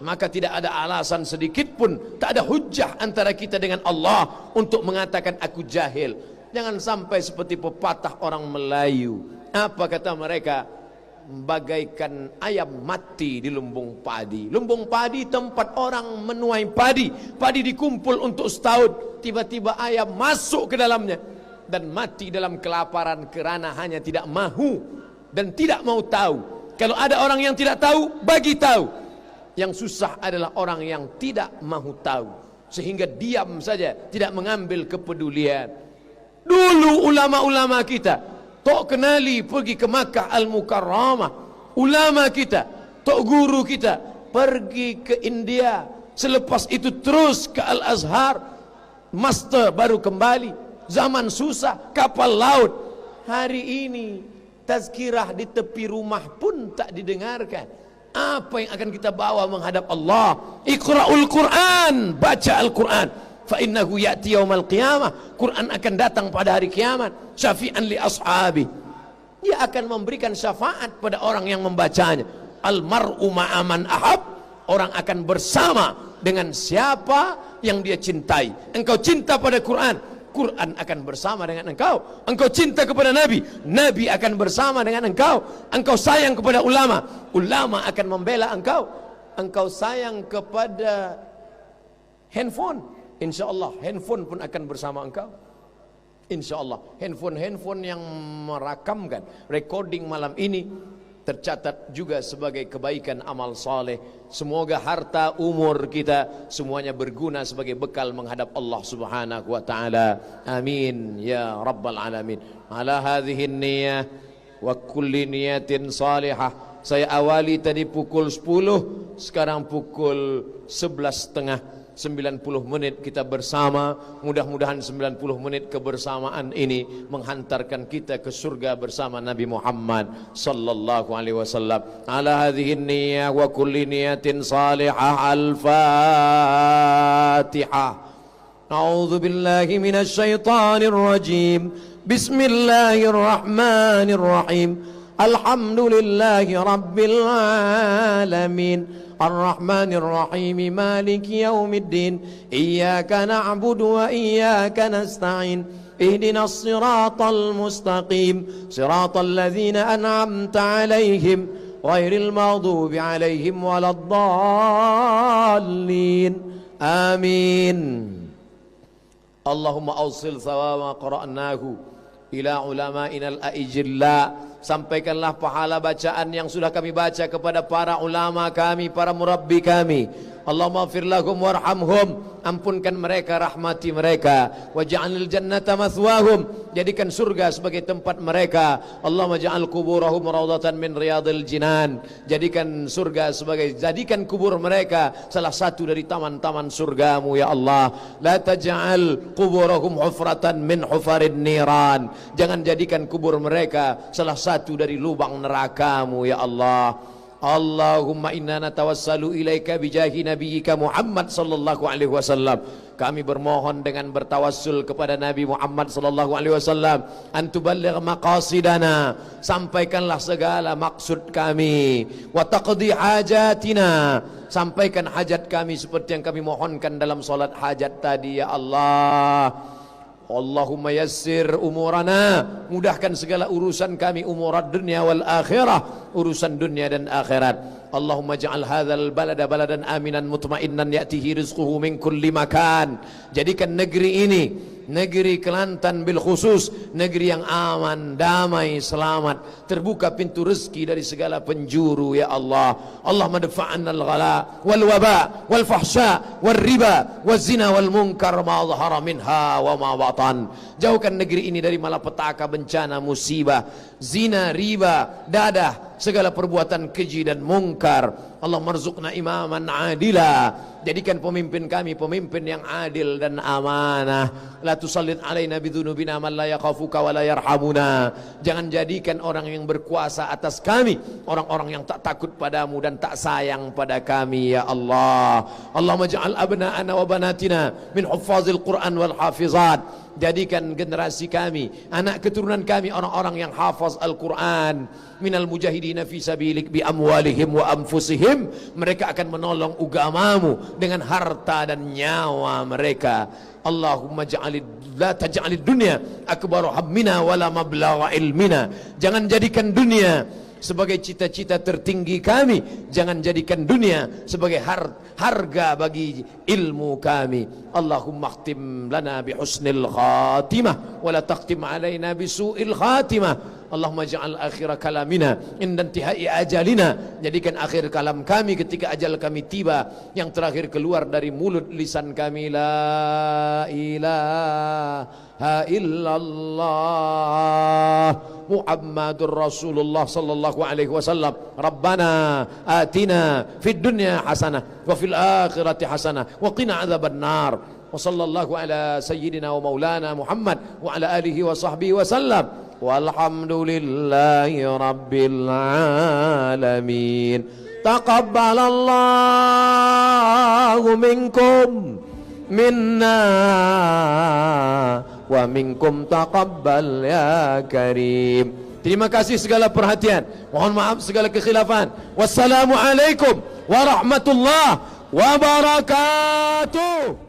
Maka tidak ada alasan sedikit pun, tak ada hujjah antara kita dengan Allah untuk mengatakan aku jahil. Jangan sampai seperti pepatah orang Melayu. Apa kata mereka? Bagaikan ayam mati di lumbung padi. Lumbung padi tempat orang menuai padi. Padi dikumpul untuk setahun. Tiba-tiba ayam masuk ke dalamnya dan mati dalam kelaparan kerana hanya tidak mahu dan tidak mau tahu. Kalau ada orang yang tidak tahu, bagi tahu. Yang susah adalah orang yang tidak mahu tahu. sehingga diam saja, tidak mengambil kepedulian. Dulu ulama-ulama kita tok kenali pergi ke Makkah Al-Mukarramah, ulama kita, tok guru kita pergi ke India, selepas itu terus ke Al-Azhar, master baru kembali. Zaman susah, kapal laut. Hari ini tazkirah di tepi rumah pun tak didengarkan. Apa yang akan kita bawa menghadap Allah? Iqra'ul Quran, baca Al-Quran. Fa innahu ya'ti yaumal qiyamah. Quran akan datang pada hari kiamat. Syafi'an li ashabi. Dia akan memberikan syafaat pada orang yang membacanya. Al-mar'u ma'aman ahab. Orang akan bersama dengan siapa yang dia cintai. Engkau cinta pada Quran, Quran akan bersama dengan engkau. Engkau cinta kepada Nabi, Nabi akan bersama dengan engkau. Engkau sayang kepada ulama, ulama akan membela engkau. Engkau sayang kepada handphone, insya Allah handphone pun akan bersama engkau. Insya Allah handphone yang merakamkan recording malam ini tercatat juga sebagai kebaikan amal saleh. Semoga harta umur kita semuanya berguna sebagai bekal menghadap Allah Subhanahu wa taala. Amin ya rabbal alamin. Ala hadhihi niyyah wa kulli niyatin salihah. Saya awali tadi pukul 10, sekarang pukul 11.30. 90 menit kita bersama. Mudah-mudahan 90 menit kebersamaan ini menghantarkan kita ke surga bersama Nabi Muhammad sallallahu alaihi wasallam. Ala hadhihi niyyah wa kulli niyatin salihah. Al-Fatihah. A'udzu billahi minasy syaithanir rajim. Bismillahirrahmanirrahim. Alhamdulillahi rabbil alamin. الرحمن الرحيم مالك يوم الدين إياك نعبد وإياك نستعين اهدنا الصراط المستقيم صراط الذين أنعمت عليهم غير المغضوب عليهم ولا الضالين آمين اللهم أوصل ثواب ما قرأناه إلى علمائنا الأئجلاء. Sampaikanlah pahala bacaan yang sudah kami baca kepada para ulama kami, para murabbi kami. Allahumma ighfir lahum warhamhum. Ampunkan mereka, rahmati mereka. Waj'alil jannata mathwahum. Jadikan surga sebagai tempat mereka. Allahumma ja'al kuburahum raudhatan min riyadil jinan. Jadikan surga jadikan kubur mereka salah satu dari taman-taman surgamu ya Allah. La taj'al kuburahum hufratan min hufarin niran. Jangan jadikan kubur mereka salah satu dari lubang nerakamu ya Allah. Allahumma inna natawassalu ilaika bijahi nabiyyika Muhammad sallallahu alaihi wasallam. Kami bermohon dengan bertawassul kepada Nabi Muhammad sallallahu alaihi wasallam, antuballigh maqasidana, sampaikanlah segala maksud kami, wa taqdi hajatina, sampaikan hajat kami seperti yang kami mohonkan dalam salat hajat tadi ya Allah. Allahumma yassir umurana, mudahkan segala urusan kami, umurat dunia wal akhirah, urusan dunia dan akhirat. Allahumma ja'al hadzal balada baladan aminan mutmainnan ya'tihi rizquhu min kulli makan. Jadikan negeri ini, negeri Kelantan bil khusus, negeri yang aman, damai, selamat, terbuka pintu rezeki dari segala penjuru ya Allah. Allahumma dafa'anna al-ghala wal waba wal fahsya wal riba wal zina wal munkar ma dhahara minha wa ma batan. Jauhkan negeri ini dari malapetaka, bencana, musibah, zina, riba, dadah, segala perbuatan keji dan mungkar. Allah marzuqna imaman adila. Jadikan pemimpin kami pemimpin yang adil dan amanah. La tusallit alaina bidzunubina man la yakhafuka wa la yarhamuna. Jangan jadikan orang yang berkuasa atas kami orang-orang yang tak takut padamu dan tak sayang pada kami ya Allah. Allahumma ja'al abna'ana wa banatina min huffazil Quran wal hafizat. Jadikan generasi kami, anak keturunan kami orang-orang yang hafaz Al-Quran. Minal mujahidina fi sabilik bi amwalihim wa anfusihim. Mereka akan menolong agamamu dengan harta dan nyawa mereka. Allahumma la taj'alid dunya akbaru hammina wala mablagha ilmina. Jangan jadikan dunia sebagai cita-cita tertinggi kami. Jangan jadikan dunia sebagai harga bagi ilmu kami. Allahumma khtim lana bi husnil khatimah wa la takhtim alaina bi su'il khatimah. Allahumma ja'al akhir kalamina inda intihai ajalina. Jadikan akhir kalam kami ketika ajal kami tiba, yang terakhir keluar dari mulut lisan kami, la ilaha illallah Muhammadur Rasulullah sallallahu alaihi wasallam. Rabbana atina fid dunya hasanah wa fil akhirati hasanah wa qina adzaban nar. Wa sallallahu ala sayyidina wa maulana Muhammad wa ala alihi wa sahbihi wa sallam. Walhamdulillahi rabbil alamin. Taqabbalallahu minkum minna wa minkum taqabbal ya karim. Terima kasih segala perhatian. Mohon maaf segala kekhilafan. Wassalamualaikum warahmatullahi wabarakatuh.